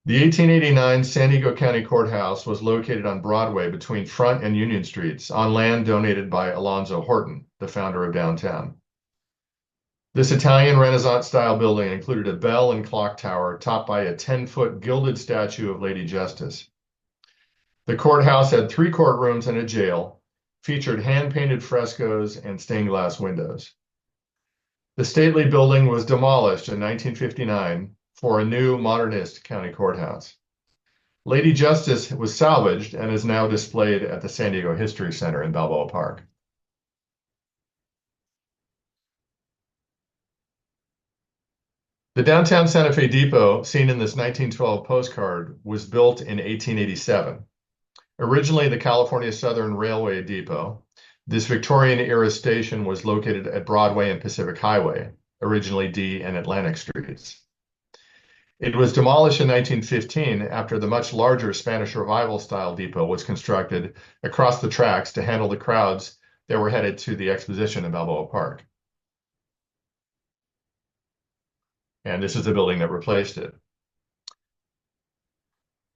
The 1889 San Diego County Courthouse was located on Broadway between Front and Union Streets on land donated by Alonzo Horton, the founder of downtown. This Italian Renaissance-style building included a bell and clock tower topped by a 10-foot gilded statue of Lady Justice. The courthouse had 3 courtrooms and a jail, featured hand-painted frescoes and stained glass windows. The stately building was demolished in 1959 for a new modernist county courthouse. Lady Justice was salvaged and is now displayed at the San Diego History Center in Balboa Park. The downtown Santa Fe Depot, seen in this 1912 postcard, was built in 1887. Originally the California Southern Railway Depot, this Victorian-era station was located at Broadway and Pacific Highway, originally D and Atlantic Streets. It was demolished in 1915 after the much larger Spanish Revival-style depot was constructed across the tracks to handle the crowds that were headed to the exposition in Balboa Park. And this is the building that replaced it.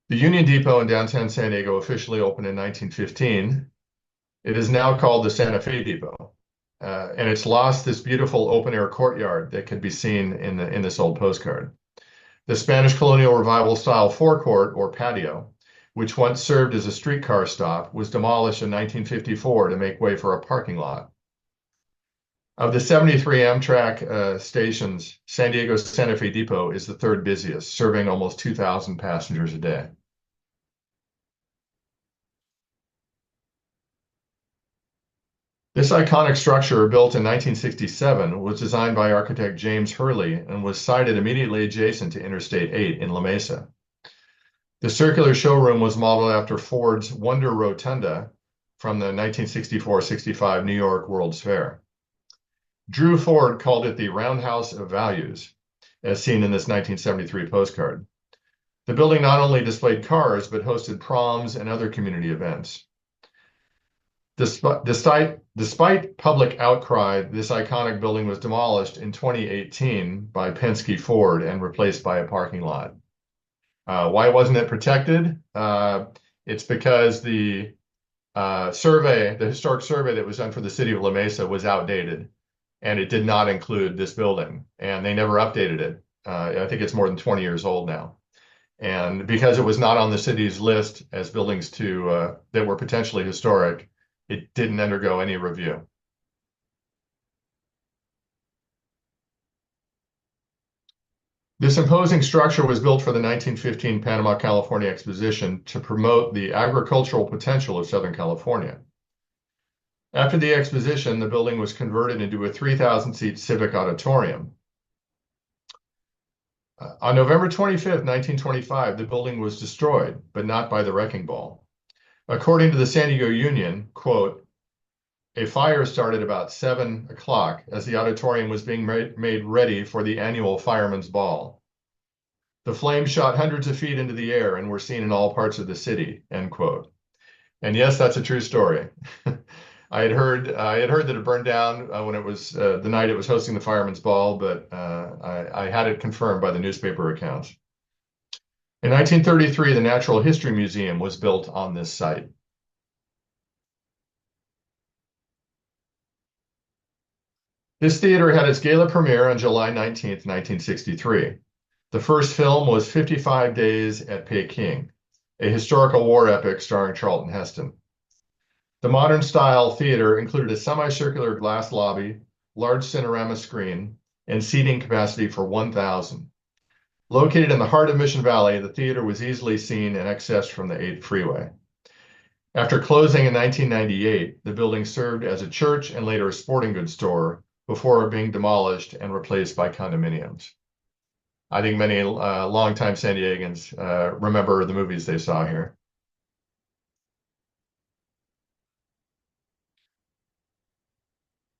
The Union Depot in downtown San Diego officially opened in 1915. It is now called the Santa Fe Depot, and it's lost this beautiful open-air courtyard that could be seen in this old postcard. The Spanish Colonial Revival-style forecourt, or patio, which once served as a streetcar stop, was demolished in 1954 to make way for a parking lot. Of the 73 Amtrak stations, San Diego's Santa Fe Depot is the 3rd busiest, serving almost 2,000 passengers a day. This iconic structure, built in 1967, was designed by architect James Hurley and was sited immediately adjacent to Interstate 8 in La Mesa. The circular showroom was modeled after Ford's Wonder Rotunda from the 1964-65 New York World's Fair. Drew Ford called it the Roundhouse of Values, as seen in this 1973 postcard. The building not only displayed cars, but hosted proms and other community events. Despite Despite public outcry, this iconic building was demolished in 2018 by Penske Ford and replaced by a parking lot. Why wasn't it protected? It's because the historic survey that was done for the city of La Mesa was outdated, and it did not include this building, and they never updated it. I think it's more than 20 years old now. And because it was not on the city's list as buildings that were potentially historic, it didn't undergo any review. This imposing structure was built for the 1915 Panama, California Exposition to promote the agricultural potential of Southern California. After the exposition, the building was converted into a 3,000-seat civic auditorium. On November 25th, 1925, the building was destroyed, but not by the wrecking ball. According to the San Diego Union, quote, a fire started about 7 o'clock as the auditorium was being made ready for the annual Fireman's Ball. The flames shot hundreds of feet into the air and were seen in all parts of the city, end quote. And yes, that's a true story. I had heard that it burned down when it was the night it was hosting the Fireman's Ball, but I had it confirmed by the newspaper accounts. In 1933, the Natural History Museum was built on this site. This theater had its gala premiere on July 19th, 1963. The first film was 55 Days at Peking, a historical war epic starring Charlton Heston. The modern-style theater included a semicircular glass lobby, large cinerama screen, and seating capacity for 1,000. Located in the heart of Mission Valley, the theater was easily seen and accessed from the 8th freeway. After closing in 1998, the building served as a church and later a sporting goods store before being demolished and replaced by condominiums. I think many longtime San Diegans remember the movies they saw here.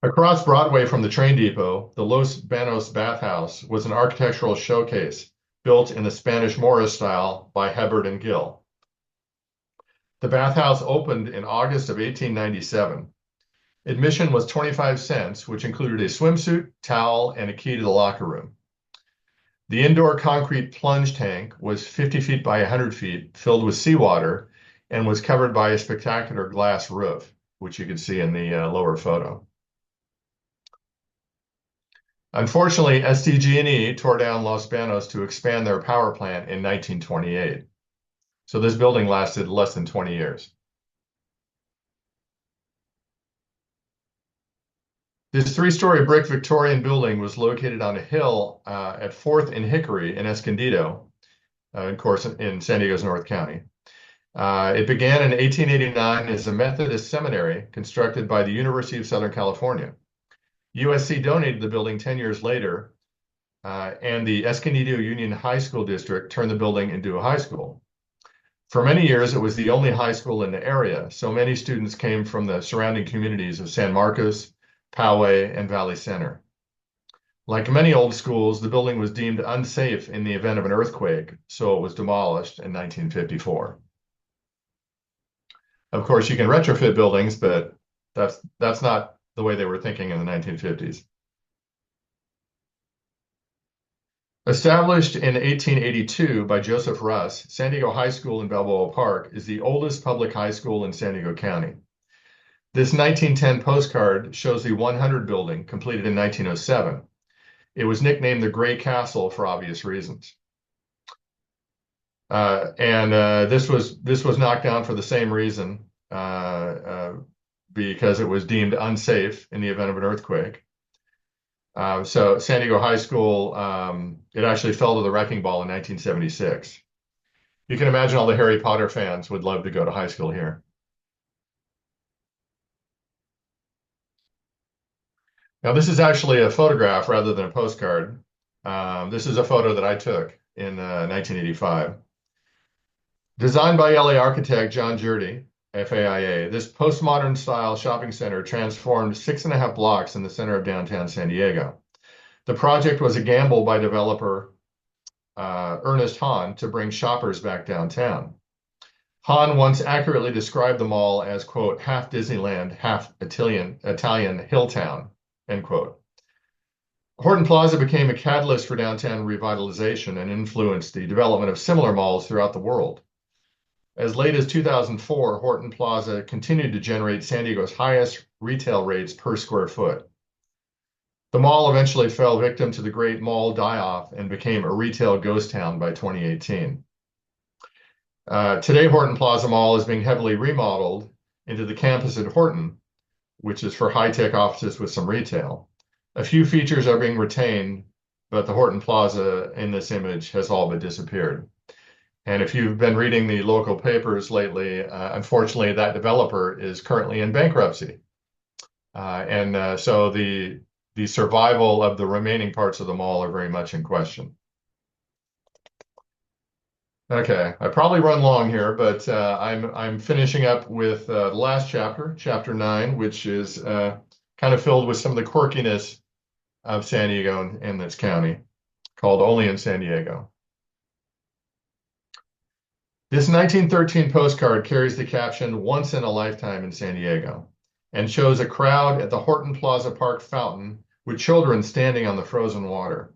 Across Broadway from the train depot, the Los Banos Bathhouse was an architectural showcase built in the Spanish Moorish style by Hebert and Gill. The bathhouse opened in August of 1897. Admission was 25 cents, which included a swimsuit, towel, and a key to the locker room. The indoor concrete plunge tank was 50 feet by 100 feet, filled with seawater, and was covered by a spectacular glass roof, which you can see in the lower photo. Unfortunately, SDG&E tore down Los Banos to expand their power plant in 1928. So this building lasted less than 20 years. This 3-story brick Victorian building was located on a hill at 4th and Hickory in Escondido, of course, in San Diego's North County. It began in 1889 as a Methodist seminary constructed by the University of Southern California. USC donated the building 10 years later, and the Escondido Union High School District turned the building into a high school. For many years, it was the only high school in the area, so many students came from the surrounding communities of San Marcos, Poway, and Valley Center. Like many old schools, the building was deemed unsafe in the event of an earthquake, so it was demolished in 1954. Of course, you can retrofit buildings, but that's not the way they were thinking in the 1950s. Established in 1882 by Joseph Russ, San Diego High School in Balboa Park is the oldest public high school in San Diego County. This 1910 postcard shows the 100 building, completed in 1907. It was nicknamed the Gray Castle for obvious reasons. This was knocked down for the same reason, because it was deemed unsafe in the event of an earthquake. So San Diego High School, it actually fell to the wrecking ball in 1976. You can imagine all the Harry Potter fans would love to go to high school here. Now, this is actually a photograph rather than a postcard. This is a photo that I took in 1985. Designed by LA architect John Jurdy, FAIA, this postmodern style shopping center transformed 6.5 blocks in the center of downtown San Diego. The project was a gamble by developer Ernest Hahn to bring shoppers back downtown. Hahn once accurately described the mall as, quote, half Disneyland, half Italian hill town, end quote. Horton Plaza became a catalyst for downtown revitalization and influenced the development of similar malls throughout the world. As late as 2004, Horton Plaza continued to generate San Diego's highest retail rates per square foot. The mall eventually fell victim to the great mall die-off and became a retail ghost town by 2018. Today, Horton Plaza Mall is being heavily remodeled into the campus at Horton, which is for high-tech offices with some retail. A few features are being retained, but the Horton Plaza in this image has all but disappeared. And if you've been reading the local papers lately, unfortunately, that developer is currently in bankruptcy. So the survival of the remaining parts of the mall are very much in question. Okay, I probably run long here, but I'm finishing up with the last chapter, chapter 9, which is kind of filled with some of the quirkiness of San Diego and its county, called Only in San Diego. This 1913 postcard carries the caption "Once in a Lifetime in San Diego" and shows a crowd at the Horton Plaza Park fountain with children standing on the frozen water.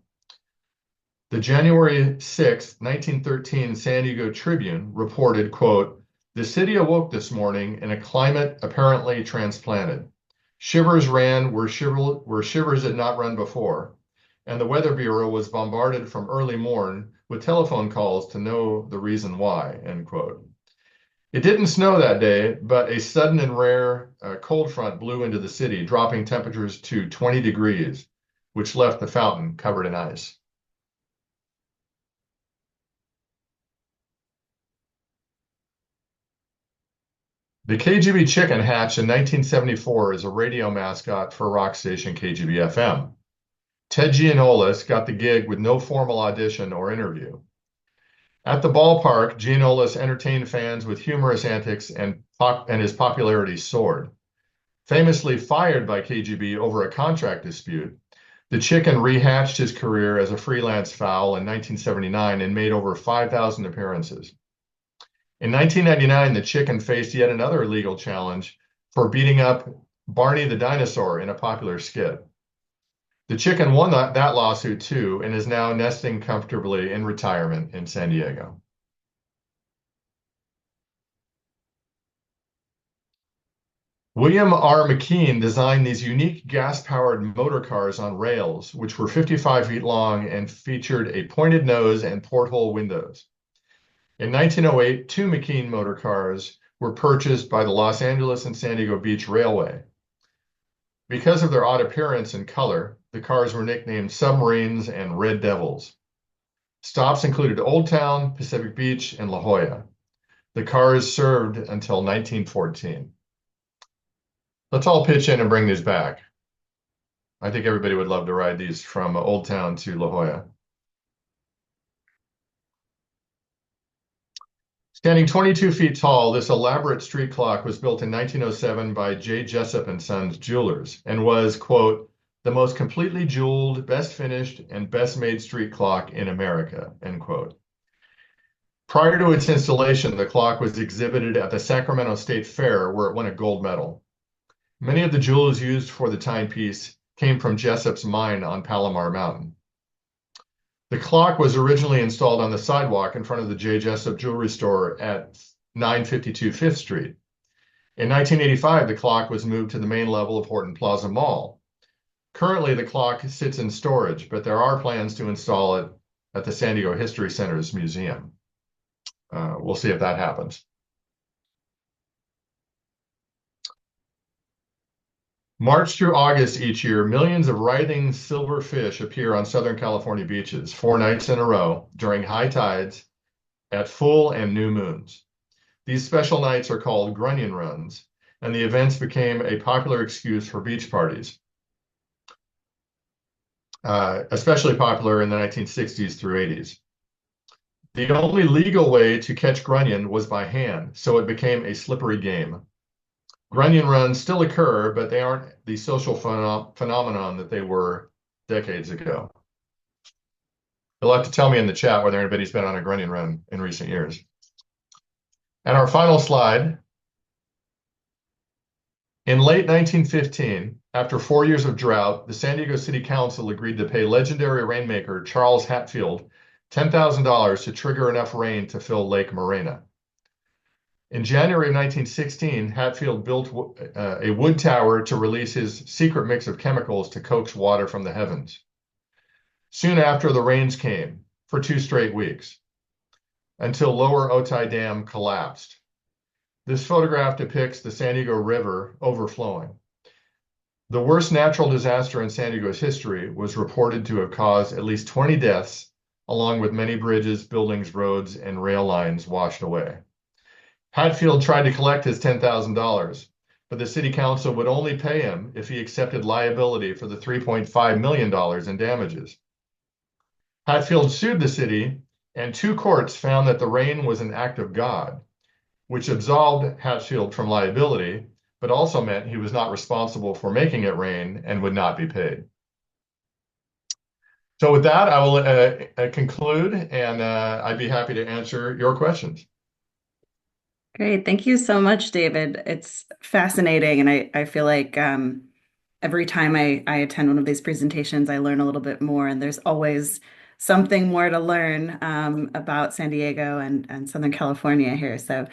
The January 6, 1913 San Diego Tribune reported, quote, "The city awoke this morning in a climate apparently transplanted. Shivers ran where shivers had not run before, and the Weather Bureau was bombarded from early morn with telephone calls to know the reason why," end quote. It didn't snow that day, but a sudden and rare cold front blew into the city, dropping temperatures to 20 degrees, which left the fountain covered in ice. The KGB chicken hatched in 1974 as a radio mascot for rock station KGB FM. Ted Gianolis got the gig with no formal audition or interview. At the ballpark, Gianolis entertained fans with humorous antics and his popularity soared. Famously fired by KGB over a contract dispute, the chicken rehatched his career as a freelance fowl in 1979 and made over 5,000 appearances. In 1999, the chicken faced yet another legal challenge for beating up Barney the dinosaur in a popular skit. The chicken won that lawsuit too and is now nesting comfortably in retirement in San Diego. William R. McKean designed these unique gas-powered motor cars on rails, which were 55 feet long and featured a pointed nose and porthole windows. In 1908, two McKean motor cars were purchased by the Los Angeles and San Diego Beach Railway. Because of their odd appearance and color, the cars were nicknamed Submarines and Red Devils. Stops included Old Town, Pacific Beach, and La Jolla. The cars served until 1914. Let's all pitch in and bring these back. I think everybody would love to ride these from Old Town to La Jolla. Standing 22 feet tall, this elaborate street clock was built in 1907 by J. Jessup and Sons Jewelers and was, quote, "the most completely jeweled, best finished, and best made street clock in America," end quote. Prior to its installation, the clock was exhibited at the Sacramento State Fair, where it won a gold medal. Many of the jewels used for the timepiece came from Jessup's mine on Palomar Mountain. The clock was originally installed on the sidewalk in front of the J. Jessup Jewelry Store at 952 Fifth Street. In 1985, the clock was moved to the main level of Horton Plaza Mall. Currently, the clock sits in storage, but there are plans to install it at the San Diego History Center's museum. We'll see if that happens. March through August each year, millions of writhing silver fish appear on Southern California beaches 4 nights in a row during high tides, at full and new moons. These special nights are called Grunion Runs, and the events became a popular excuse for beach parties, especially popular in the 1960s through 80s. The only legal way to catch grunion was by hand, so it became a slippery game. Grunion runs still occur, but they aren't the social phenomenon that they were decades ago. You'll have to tell me in the chat whether anybody's been on a grunion run in recent years. And our final slide, in late 1915, after 4 years of drought, the San Diego City Council agreed to pay legendary rainmaker Charles Hatfield $10,000 to trigger enough rain to fill Lake Morena. In January of 1916, Hatfield built a wood tower to release his secret mix of chemicals to coax water from the heavens. Soon after, the rains came for 2 straight weeks until Lower Otay Dam collapsed. This photograph depicts the San Diego River overflowing. The worst natural disaster in San Diego's history was reported to have caused at least 20 deaths, along with many bridges, buildings, roads, and rail lines washed away. Hatfield tried to collect his $10,000, but the city council would only pay him if he accepted liability for the $3.5 million in damages. Hatfield sued the city, and 2 courts found that the rain was an act of God, which absolved Hatfield from liability, but also meant he was not responsible for making it rain and would not be paid. So with that, I will conclude, and I'd be happy to answer your questions.
Great. Thank you so much, David. It's fascinating. And I feel like every time I attend one of these presentations, I learn a little bit more. And there's always something more to learn about San Diego and Southern California here. So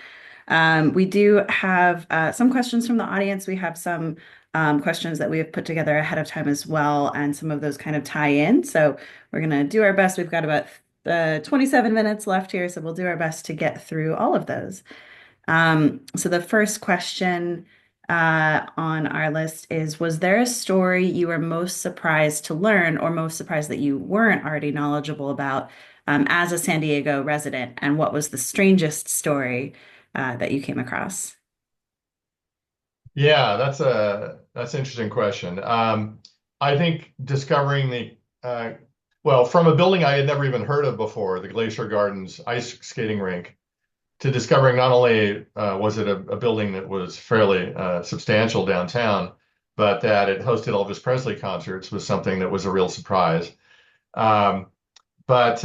we do have some questions from the audience. We have some questions that we have put together ahead of time as well. And some of those kind of tie in. So we're going to do our best. We've got about 27 minutes left here. So we'll do our best to get through all of those. So the first question on our list is, was there a story you were most surprised to learn or most surprised that you weren't already knowledgeable about as a San Diego resident? And what was the strangest story that you came across?
Yeah, that's an interesting question. I think discovering well, from a building I had never even heard of before, the Glacier Gardens ice skating rink, to discovering not only was it a building that was fairly substantial downtown, but that it hosted Elvis Presley concerts was something that was a real surprise. Um, but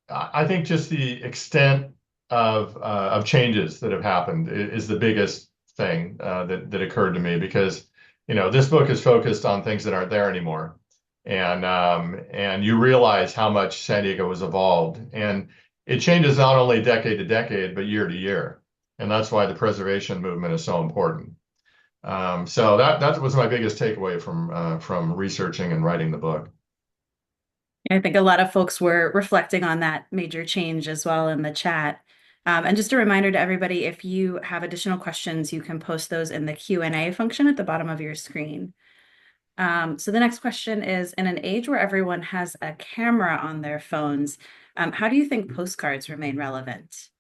I think just the extent of changes that have happened is the biggest thing that occurred to me, because this book is focused on things that aren't there anymore, and you realize how much San Diego has evolved, and it changes not only decade to decade but year to year, and that's why the preservation movement is so important. So that was my biggest takeaway from researching and writing the book.
I think a lot of folks were reflecting on that major change as well in the chat. And just a reminder to everybody, if you have additional questions, you can post those in the Q&A function at the bottom of your screen. So the next question is, in an age where everyone has a camera on their phones, how do you think postcards remain relevant?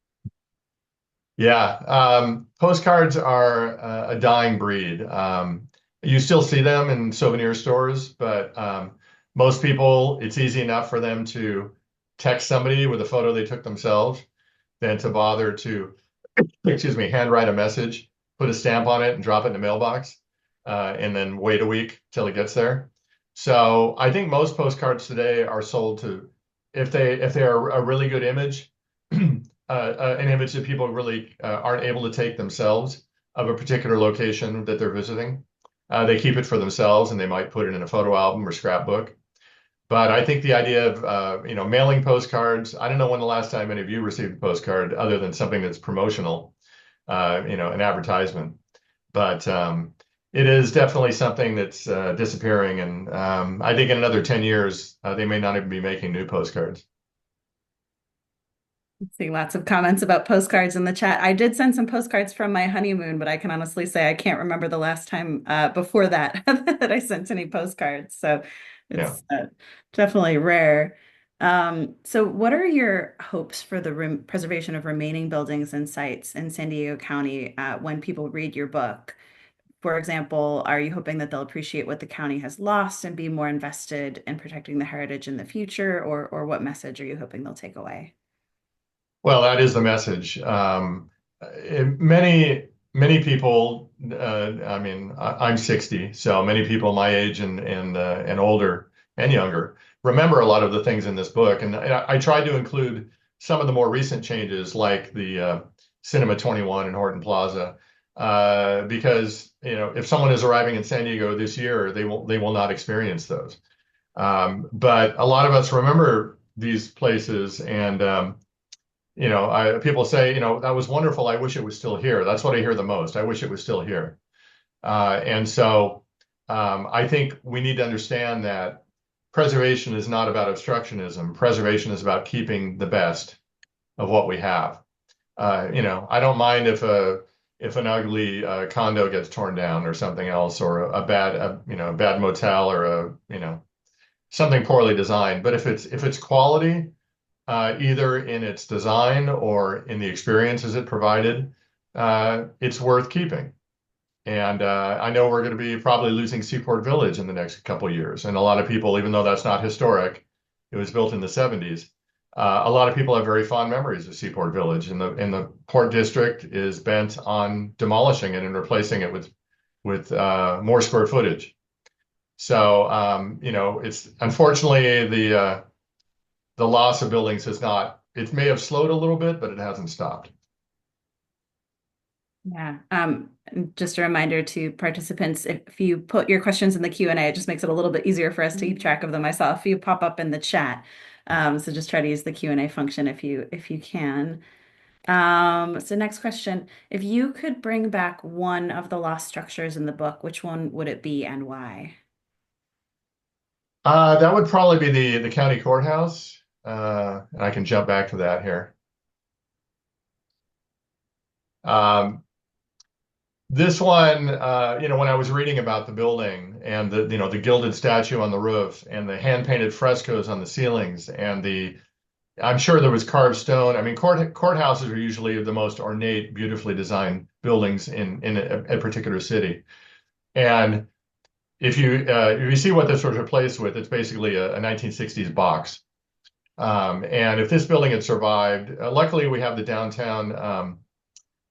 Yeah, postcards are a dying breed. You still see them in souvenir stores, but most people, it's easy enough for them to text somebody with a photo they took themselves than to bother to, excuse me, handwrite a message, put a stamp on it, and drop it in the mailbox, and then wait a week till it gets there. So I think most postcards today are sold to, if they are a really good image, an image that people really aren't able to take themselves of a particular location that they're visiting. They keep it for themselves, and they might put it in a photo album or scrapbook. But I think the idea of mailing postcards, I don't know when the last time any of you received a postcard other than something that's promotional, an advertisement. But it is definitely something that's disappearing, and I think in another 10 years they may not even be making new postcards.
See lots of comments about postcards in the chat. I did send some postcards from my honeymoon, but I can honestly say I can't remember the last time before that that I sent any postcards. So
Yeah.
it's definitely rare. So what are your hopes for the preservation of remaining buildings and sites in San Diego County when people read your book? For example, are you hoping that they'll appreciate what the county has lost and be more invested in protecting the heritage in the future, or what message are you hoping they'll take away?
Well, that is the message. Many people, I mean, I'm 60, so many people my age and older and younger remember a lot of the things in this book. And I tried to include some of the more recent changes, like the Cinema 21 in Horton Plaza, because if someone is arriving in San Diego this year, they will not experience those. But a lot of us remember these places, and people say, that was wonderful. I wish it was still here. That's what I hear the most. I wish it was still here. And so I think we need to understand that preservation is not about obstructionism. Preservation is about keeping the best of what we have. I don't mind if an ugly condo gets torn down or something else, or a bad motel, or something poorly designed. But if it's quality, either in its design or in the experiences it provided, it's worth keeping. And I know we're going to be probably losing Seaport Village in the next couple of years. And a lot of people, even though that's not historic, it was built in the 70s. A lot of people have very fond memories of Seaport Village, and the Port District is bent on demolishing it and replacing it with more square footage. So it's unfortunately the loss of buildings has not. It may have slowed a little bit, but it hasn't stopped.
Yeah. Just a reminder to participants, if you put your questions in the Q&A, it just makes it a little bit easier for us to keep track of them. I saw a few pop up in the chat. So just try to use the Q&A function if you can. So next question, if you could bring back one of the lost structures in the book, which one would it be and why?
That would probably be the county courthouse. And I can jump back to that here. This one, when I was reading about the building, and the gilded statue on the roof, and the hand-painted frescoes on the ceilings, and I'm sure there was carved stone. I mean, courthouses are usually the most ornate, beautifully designed buildings in a particular city. And if you see what this was replaced with, it's basically a 1960s box. And if this building had survived, luckily we have the downtown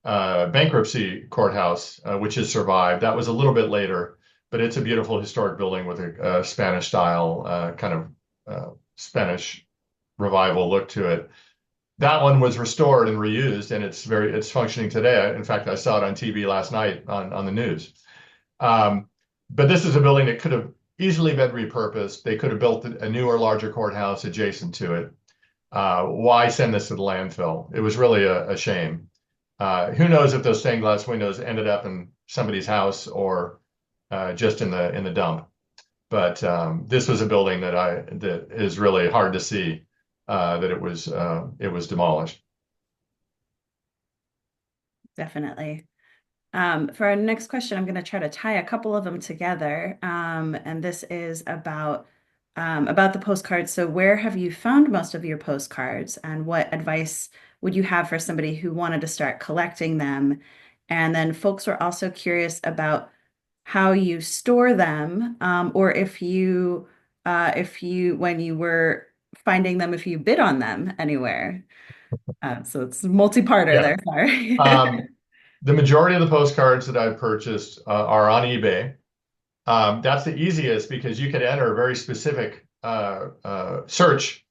bankruptcy courthouse, which has survived. That was a little bit later, but it's a beautiful historic building with a Spanish style, kind of Spanish revival look to it. That one was restored and reused, and it's functioning today. In fact, I saw it on TV last night on the news. But this is a building that could have easily been repurposed. They could have built a newer, larger courthouse adjacent to it. Why send this to the landfill? It was really a shame. Who knows if those stained glass windows ended up in somebody's house or just in the dump. But this was a building that is really hard to see that it was demolished.
Definitely. For our next question, I'm going to try to tie a couple of them together. And this is about the postcards. So where have you found most of your postcards, and what advice would you have for somebody who wanted to start collecting them? And then folks were also curious about how you store them, or when you were finding them, if you bid on them anywhere. So it's multi-parter
Yeah.
there. Sorry.
The majority of the postcards that I've purchased are on eBay. That's the easiest because you could enter a very specific search.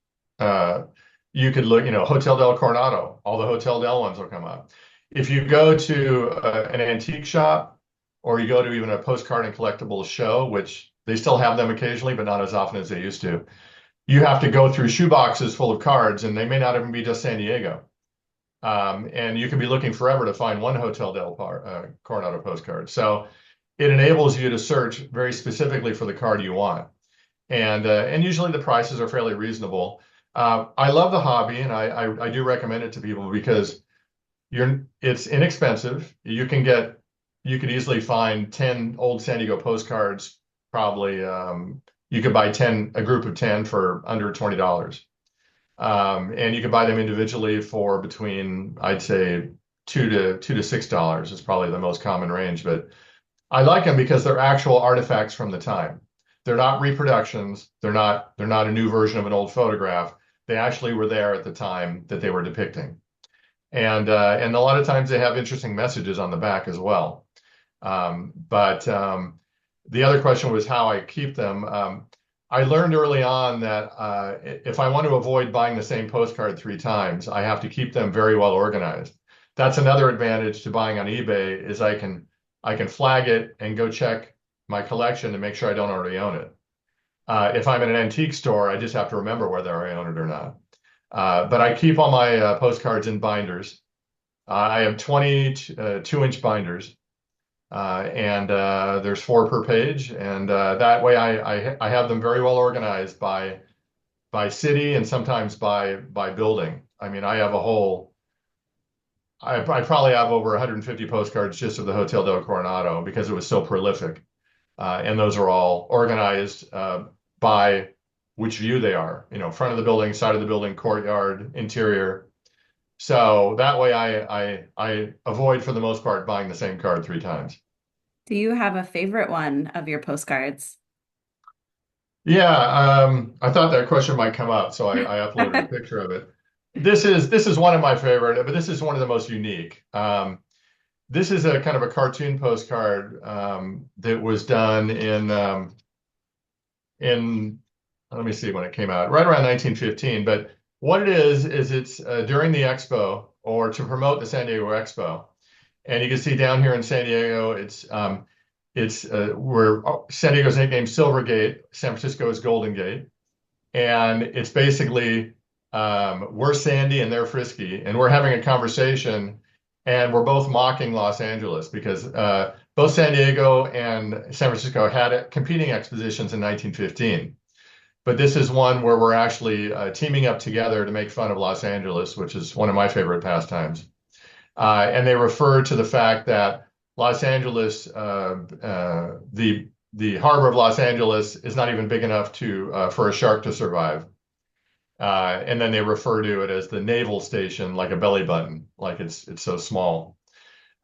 You could look, Hotel del Coronado, all the Hotel Del ones will come up. If you go to an antique shop, or you go to even a postcard and collectibles show, which they still have them occasionally, but not as often as they used to, you have to go through shoe boxes full of cards, and they may not even be just San Diego. And you can be looking forever to find one Hotel del Coronado postcard. So it enables you to search very specifically for the card you want. And usually the prices are fairly reasonable. I love the hobby, and I do recommend it to people because it's inexpensive. You could easily find 10 old San Diego postcards, probably. You could buy a group of 10 for under $20. And you can buy them individually for between, I'd say, $2 to $6 is probably the most common range. But I like them because they're actual artifacts from the time. They're not reproductions. They're not a new version of an old photograph. They actually were there at the time that they were depicting. And a lot of times they have interesting messages on the back as well. But the other question was how I keep them. I learned early on that if I want to avoid buying the same postcard 3 times, I have to keep them very well organized. That's another advantage to buying on eBay is I can flag it and go check my collection to make sure I don't already own it. If I'm in an antique store, I just have to remember whether I own it or not. But I keep all my postcards in binders. I have 20 2-inch binders, and there's 4 per page, and that way I have them very well organized by city and sometimes by building. I mean, I probably have over 150 postcards just of the Hotel del Coronado because it was so prolific. And those are all organized by which view they are, front of the building, side of the building, courtyard, interior. So that way I avoid for the most part buying the same card 3 times.
Do you have a favorite one of your postcards?
Yeah, I thought that question might come up, so I uploaded a picture of it. This is one of my favorite, but this is one of the most unique. This is a kind of a cartoon postcard that was done in let me see when it came out, right around 1915. But what it is it's during the expo or to promote the San Diego Expo. And you can see down here in San Diego, it's where San Diego's nicknamed Silver Gate, San Francisco is Golden Gate, and it's basically we're Sandy and they're Frisky, and we're having a conversation, and we're both mocking Los Angeles because both San Diego and San Francisco had competing expositions in 1915. But this is one where we're actually teaming up together to make fun of Los Angeles, which is one of my favorite pastimes. And they refer to the fact that Los Angeles, the harbor of Los Angeles, is not even big enough to for a shark to survive. And then they refer to it as the naval station, like a belly button, like it's so small.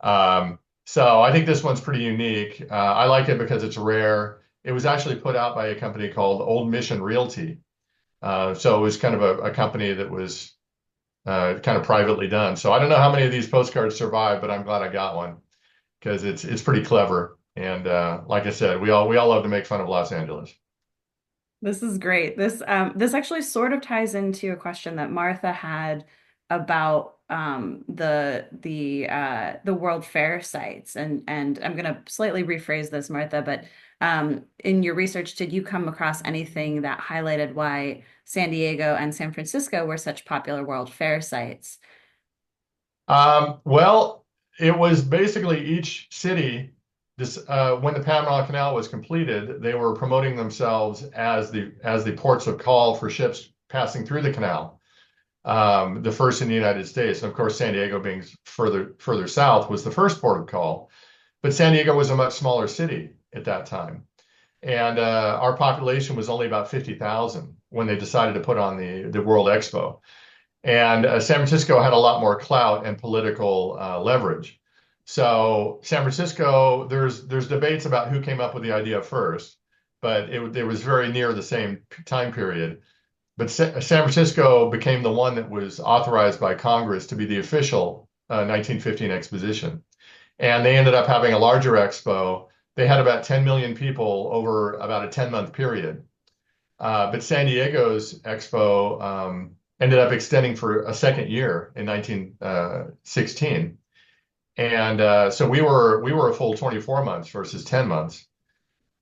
So I think this one's pretty unique. I like it because it's rare. It was actually put out by a company called Old Mission Realty. So it was kind of a company that was kind of privately done. So I don't know how many of these postcards survive, but I'm glad I got one because it's pretty clever. And like I said, we all love to make fun of Los Angeles.
This is great. This actually sort of ties into a question that Martha had about the World Fair sites, and I'm going to slightly rephrase this, Martha. But in your research, did you come across anything that highlighted why San Diego and San Francisco were such popular World Fair sites?
Well, it was basically each city. This when the Panama Canal was completed, they were promoting themselves as the ports of call for ships passing through the canal. The first in the United States. And of course, San Diego being further south was the first port of call. But San Diego was a much smaller city at that time. And our population was only about 50,000 when they decided to put on the World Expo. And San Francisco had a lot more clout and political leverage. So San Francisco, there's debates about who came up with the idea first, but it was very near the same time period. But San Francisco became the one that was authorized by Congress to be the official 1915 exposition. And they ended up having a larger expo. They had about 10 million people over about a 10-month period. But San Diego's expo ended up extending for a second year in 1916. And so we were a full 24 months versus 10 months.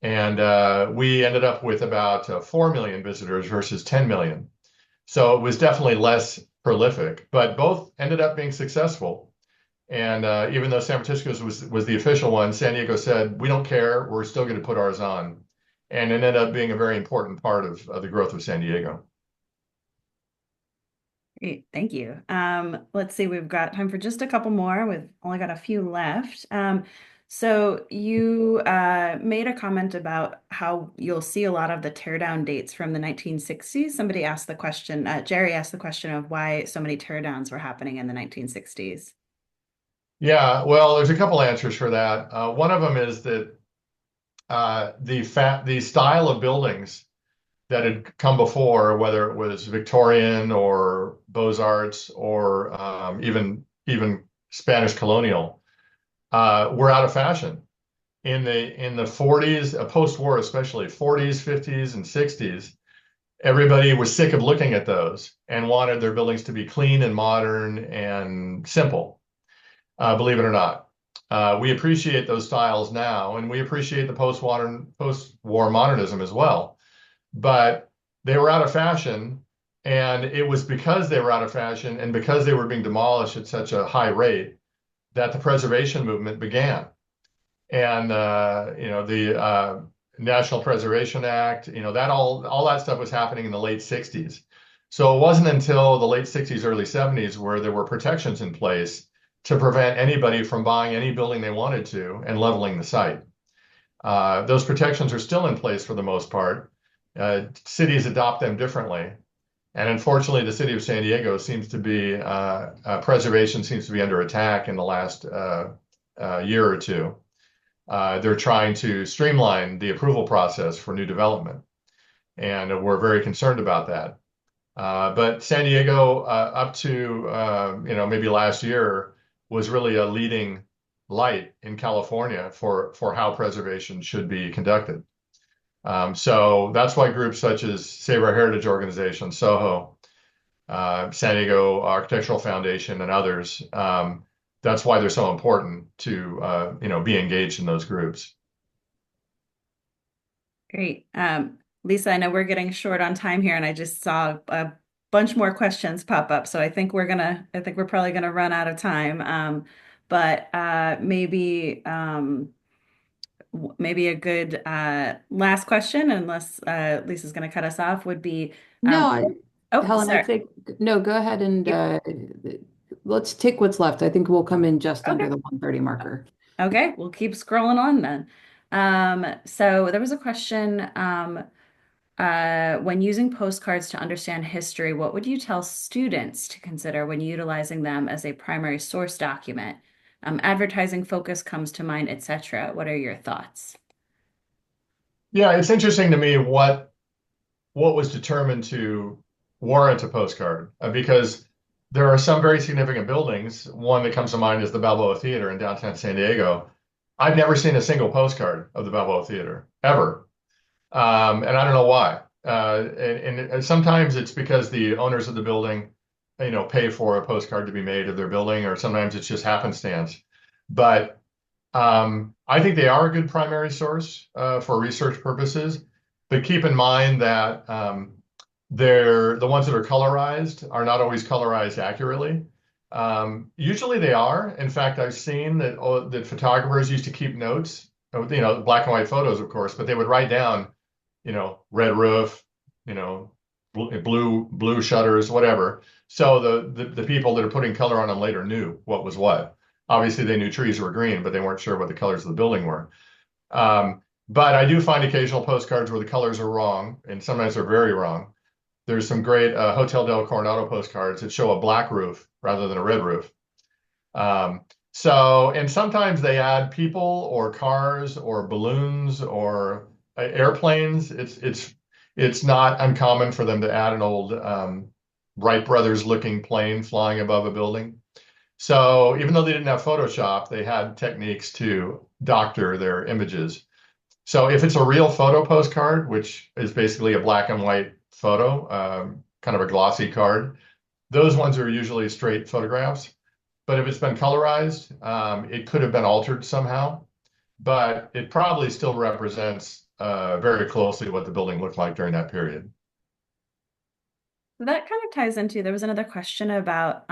And we ended up with about 4 million visitors versus 10 million. So it was definitely less prolific, but both ended up being successful. And even though San Francisco's was the official one, San Diego said, we don't care, we're still going to put ours on. And it ended up being a very important part of the growth of San Diego.
Great, thank you. Let's see, we've got time for just a couple more. We've only got a few left. So you made a comment about how you'll see a lot of the teardown dates from the 1960s. Somebody asked the question, Jerry asked the question of why so many teardowns were happening in the 1960s.
Yeah, well, there's a couple answers for that. One of them is that the style of buildings that had come before, whether it was Victorian or Beaux-Arts or even Spanish colonial, were out of fashion. in the 40s, post-war especially, 40s, 50s, and 60s, everybody was sick of looking at those and wanted their buildings to be clean and modern and simple, believe it or not. We appreciate those styles now, and we appreciate the post-war modernism as well. But they were out of fashion, and it was because they were out of fashion and because they were being demolished at such a high rate that the preservation movement began. And the National Preservation Act, that all that stuff was happening in the late 60s. So it wasn't until the late 60s, early 70s where there were protections in place to prevent anybody from buying any building they wanted to and leveling the site. Those protections are still in place for the most part. Cities adopt them differently. And unfortunately, the city of San Diego seems to be, preservation seems to be under attack in the last year or two. They're trying to streamline the approval process for new development. And we're very concerned about that. But San Diego, up to maybe last year, was really a leading light in California for how preservation should be conducted. So that's why groups such as Save Our Heritage Organization, SOHO, San Diego Architectural Foundation, and others, that's why they're so important to be engaged in those groups.
Great. Lisa, I know we're getting short on time here, and I just saw a bunch more questions pop up. So I think we're probably gonna run out of time. But maybe a good last question, unless Lisa's gonna cut us off, would be
No,
oh,
Helen, I
sorry.
think, no, go ahead and
Yep.
let's take what's left. I think we'll come in just under
Okay.
the 1:30 marker.
Okay, we'll keep scrolling on then. So there was a question, when using postcards to understand history, what would you tell students to consider when utilizing them as a primary source document? Advertising focus comes to mind, etc. What are your thoughts?
Yeah, it's interesting to me what was determined to warrant a postcard, because there are some very significant buildings. One that comes to mind is the Balboa Theater in downtown San Diego. I've never seen a single postcard of the Balboa Theater ever, and I don't know why. And sometimes it's because the owners of the building, pay for a postcard to be made of their building, or sometimes it's just happenstance. But I think they are a good primary source for research purposes. But keep in mind that the ones that are colorized are not always colorized accurately. Usually they are. In fact, I've seen that photographers used to keep notes, black and white photos, of course, but they would write down, red roof, you know, blue shutters, whatever. So the people that are putting color on them later knew what was what. Obviously, they knew trees were green, but they weren't sure what the colors of the building were. But I do find occasional postcards where the colors are wrong, and sometimes they're very wrong. There's some great Hotel del Coronado postcards that show a black roof rather than a red roof. And sometimes they add people or cars or balloons or airplanes. It's not uncommon for them to add an old Wright brothers looking plane flying above a building. So even though they didn't have Photoshop, they had techniques to doctor their images. So if it's a real photo postcard, which is basically a black and white photo, kind of a glossy card, those ones are usually straight photographs. But if it's been colorized, it could have been altered somehow, but it probably still represents very closely what the building looked like during that period.
That kind of ties into, there was another question about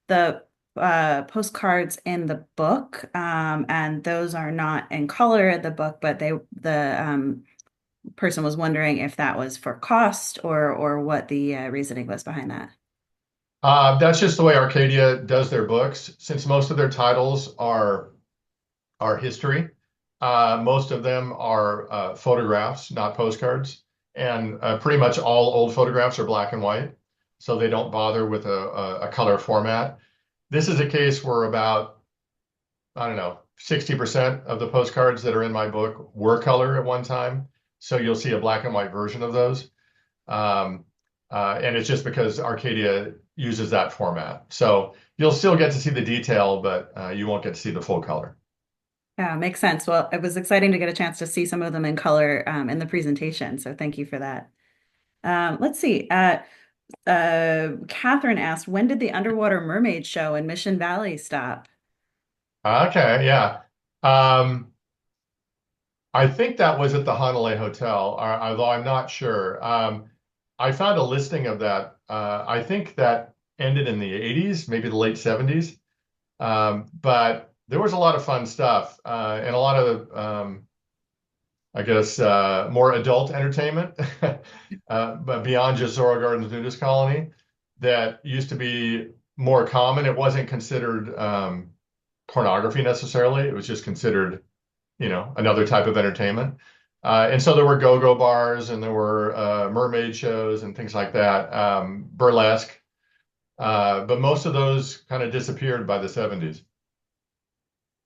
the postcards in the book, and those are not in color in the book, but the person was wondering if that was for cost or what the reasoning was behind that.
That's just the way Arcadia does their books. Since most of their titles are history, most of them are photographs, not postcards. And pretty much all old photographs are black and white, so they don't bother with a color format. This is a case where about, I don't know, 60% of the postcards that are in my book were color at one time. So you'll see a black and white version of those. And it's just because Arcadia uses that format. So you'll still get to see the detail, but you won't get to see the full color.
Yeah, makes sense. Well, it was exciting to get a chance to see some of them in color in the presentation. So thank you for that. Let's see. Catherine asked, when did the underwater mermaid show in Mission Valley stop?
Okay, yeah. Um, I think that was at the Hanalei Hotel, although I'm not sure. I found a listing of that. I think that ended in the 80s, maybe the late 70s. But there was a lot of fun stuff and a lot of, I guess, more adult entertainment, but beyond just Zorro Gardens Nudist Colony, that used to be more common. It wasn't considered pornography necessarily. It was just considered, another type of entertainment. And so there were go-go bars and there were mermaid shows and things like that, burlesque. But most of those kind of disappeared by the 70s.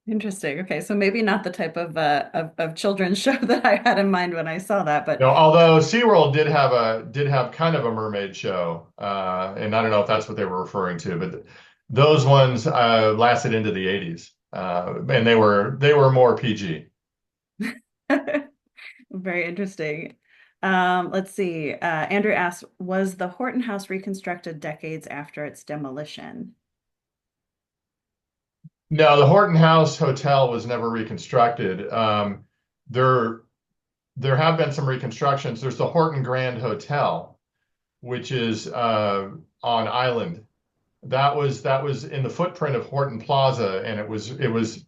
Interesting. Okay, so maybe not the type of children's show that I had in mind when I saw that, but
No, although SeaWorld did have kind of a mermaid show, and I don't know if that's what they were referring to, but those ones lasted into the 80s, and they were more PG.
very interesting. Let's see. Andrew asked, was the Horton House reconstructed decades after its demolition?
No, the Horton House Hotel was never reconstructed. There there have been some reconstructions. There's the Horton Grand Hotel, which is on Island. That was in the footprint of Horton Plaza, and it was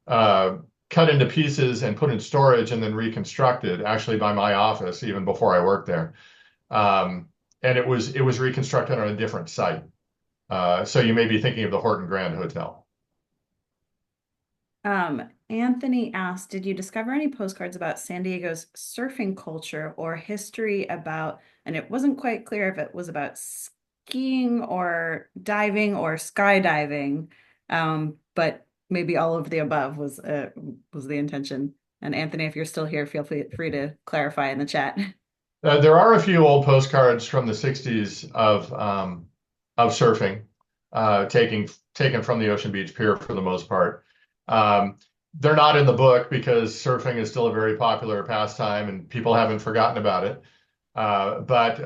uh, cut into pieces and put in storage and then reconstructed, actually by my office, even before I worked there. And it was reconstructed on a different site. So you may be thinking of the Horton Grand Hotel.
Anthony asked, did you discover any postcards about San Diego's surfing culture or history about, and it wasn't quite clear if it was about skiing or diving or skydiving, but maybe all of the above was the intention. And Anthony, if you're still here, feel free to clarify in the chat.
There are a few old postcards from the 60s of surfing, taken from the Ocean Beach Pier for the most part. Um, they're not in the book because surfing is still a very popular pastime and people haven't forgotten about it. But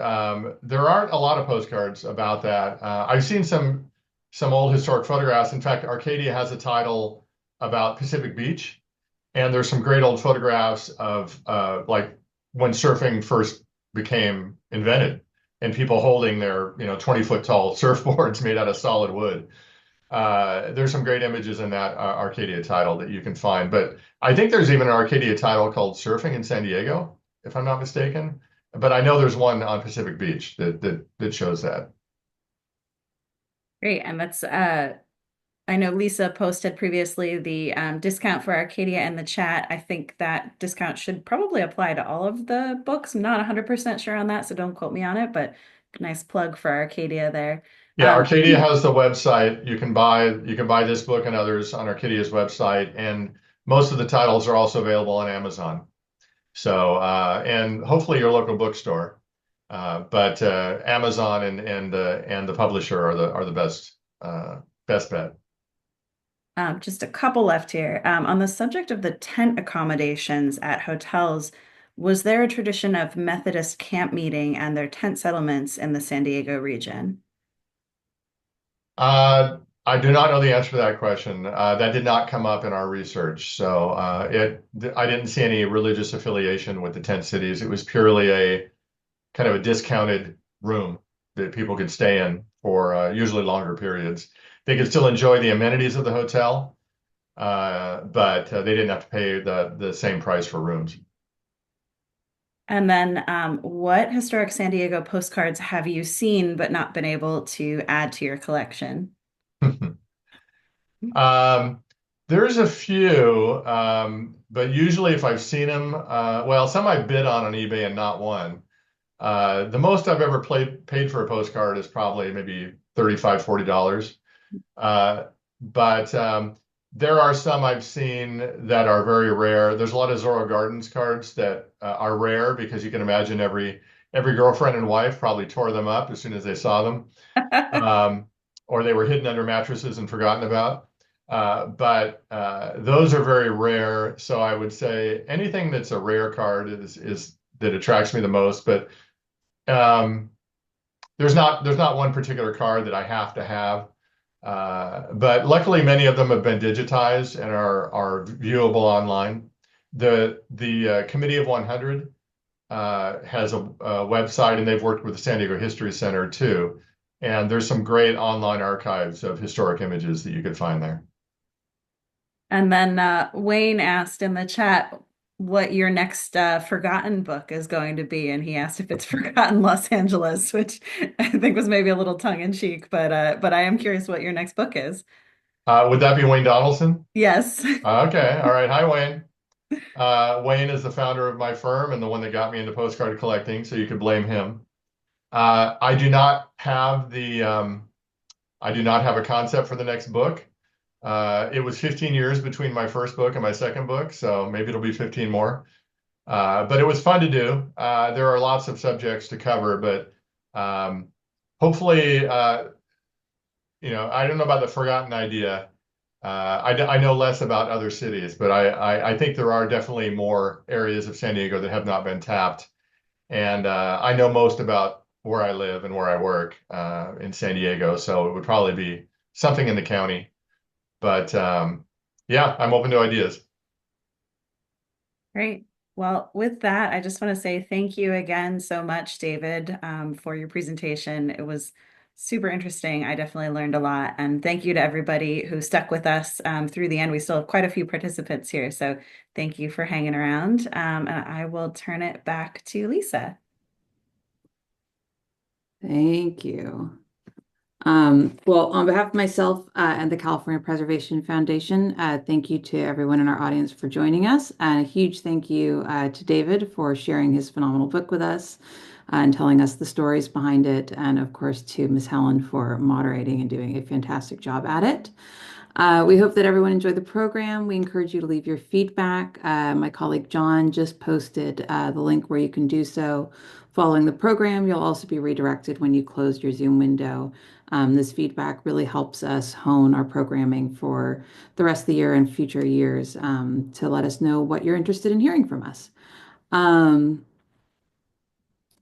there aren't a lot of postcards about that. I've seen some old historic photographs. In fact, Arcadia has a title about Pacific Beach, and there's some great old photographs of like when surfing first became invented, and people holding their 20-foot tall surfboards made out of solid wood. There's some great images in that Arcadia title that you can find. But I think there's even an Arcadia title called Surfing in San Diego, if I'm not mistaken. But I know there's one on Pacific Beach that shows that.
Great. And that's I know Lisa posted previously the discount for Arcadia in the chat. I think that discount should probably apply to all of the books. I'm not 100% sure on that, so don't quote me on it, but nice plug for Arcadia there.
Yeah, Arcadia has the website. You can buy this book and others on Arcadia's website, and most of the titles are also available on Amazon. So and hopefully your local bookstore. But Amazon and the publisher are the best bet.
Just a couple left here. On the subject of the tent accommodations at hotels, was there a tradition of Methodist camp meeting and their tent settlements in the San Diego region?
I do not know the answer to that question. That did not come up in our research. So I didn't see any religious affiliation with the tent cities. It was purely a kind of a discounted room that people could stay in for usually longer periods. They could still enjoy the amenities of the hotel, but they didn't have to pay the same price for rooms.
And then, what historic San Diego postcards have you seen but not been able to add to your collection?
Um, there's a few, but usually if I've seen them, well, some I bid on eBay and not won. The most I've ever paid for a postcard is probably maybe $35, $40. Uh, but there are some I've seen that are very rare. There's a lot of Zorro Gardens cards that are rare because you can imagine every girlfriend and wife probably tore them up as soon as they saw them, um, or they were hidden under mattresses and forgotten about. But those are very rare. So I would say anything that's a rare card is that attracts me the most. But um, there's not one particular card that I have to have. But luckily, many of them have been digitized and are viewable online. The Committee of 100 has a website, and they've worked with the San Diego History Center too. And there's some great online archives of historic images that you could find there.
And then Wayne asked in the chat what your next forgotten book is going to be, and he asked if it's Forgotten Los Angeles, which I think was maybe a little tongue in cheek, but I am curious what your next book is.
Would that be Wayne Donaldson?
Yes.
Okay, all right. Hi, Wayne. Wayne is the founder of my firm and the one that got me into postcard collecting, so you could blame him. I do not have I do not have a concept for the next book. It was 15 years between my first book and my second book, so maybe it'll be 15 more. But it was fun to do. There are lots of subjects to cover, but hopefully, I don't know about the forgotten idea. I know less about other cities, but I think there are definitely more areas of San Diego that have not been tapped. And I know most about where I live and where I work in San Diego, so it would probably be something in the county. But yeah, I'm open to ideas.
Great. Well, with that, I just want to say thank you again so much, David, for your presentation. It was super interesting. I definitely learned a lot. And thank you to everybody who stuck with us through the end. We still have quite a few participants here, so thank you for hanging around. And I will turn it back to Lisa.
Thank you. Well, on behalf of myself and the California Preservation Foundation, thank you to everyone in our audience for joining us. And a huge thank you to David for sharing his phenomenal book with us and telling us the stories behind it. And of course, to Ms. Helen for moderating and doing a fantastic job at it. We hope that everyone enjoyed the program. We encourage you to leave your feedback. My colleague John just posted the link where you can do so. Following the program, you'll also be redirected when you close your Zoom window. This feedback really helps us hone our programming for the rest of the year and future years to let us know what you're interested in hearing from us.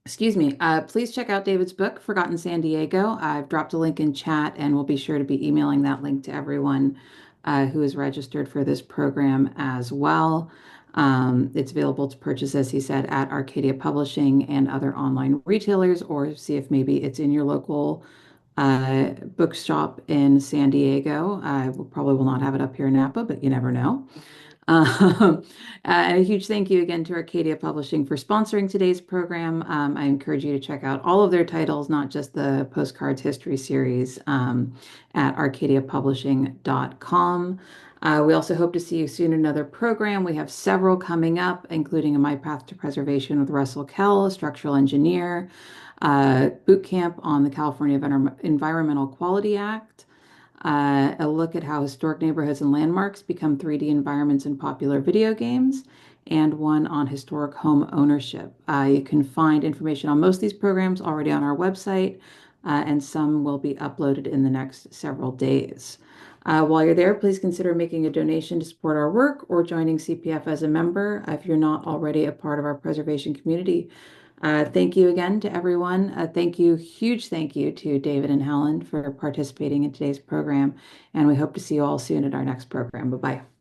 Excuse me. Please check out David's book, Forgotten San Diego. I've dropped a link in chat, and we'll be sure to be emailing that link to everyone who is registered for this program as well. It's available to purchase, as he said, at Arcadia Publishing and other online retailers, or see if maybe it's in your local bookshop in San Diego. We probably will not have it up here in Napa, but you never know. And a huge thank you again to Arcadia Publishing for sponsoring today's program. I encourage you to check out all of their titles, not just the Postcards History Series, at arcadiapublishing.com. We also hope to see you soon in another program. We have several coming up, including a My Path to Preservation with Russell Kell, a structural engineer, boot camp on the California Environmental Quality Act, a look at how historic neighborhoods and landmarks become 3D environments in popular video games, and one on historic home ownership. You can find information on most of these programs already on our website, and some will be uploaded in the next several days. While you're there, please consider making a donation to support our work or joining CPF as a member if you're not already a part of our preservation community. Thank you again to everyone. Huge thank you to David and Helen for participating in today's program. And we hope to see you all soon at our next program. Bye-bye.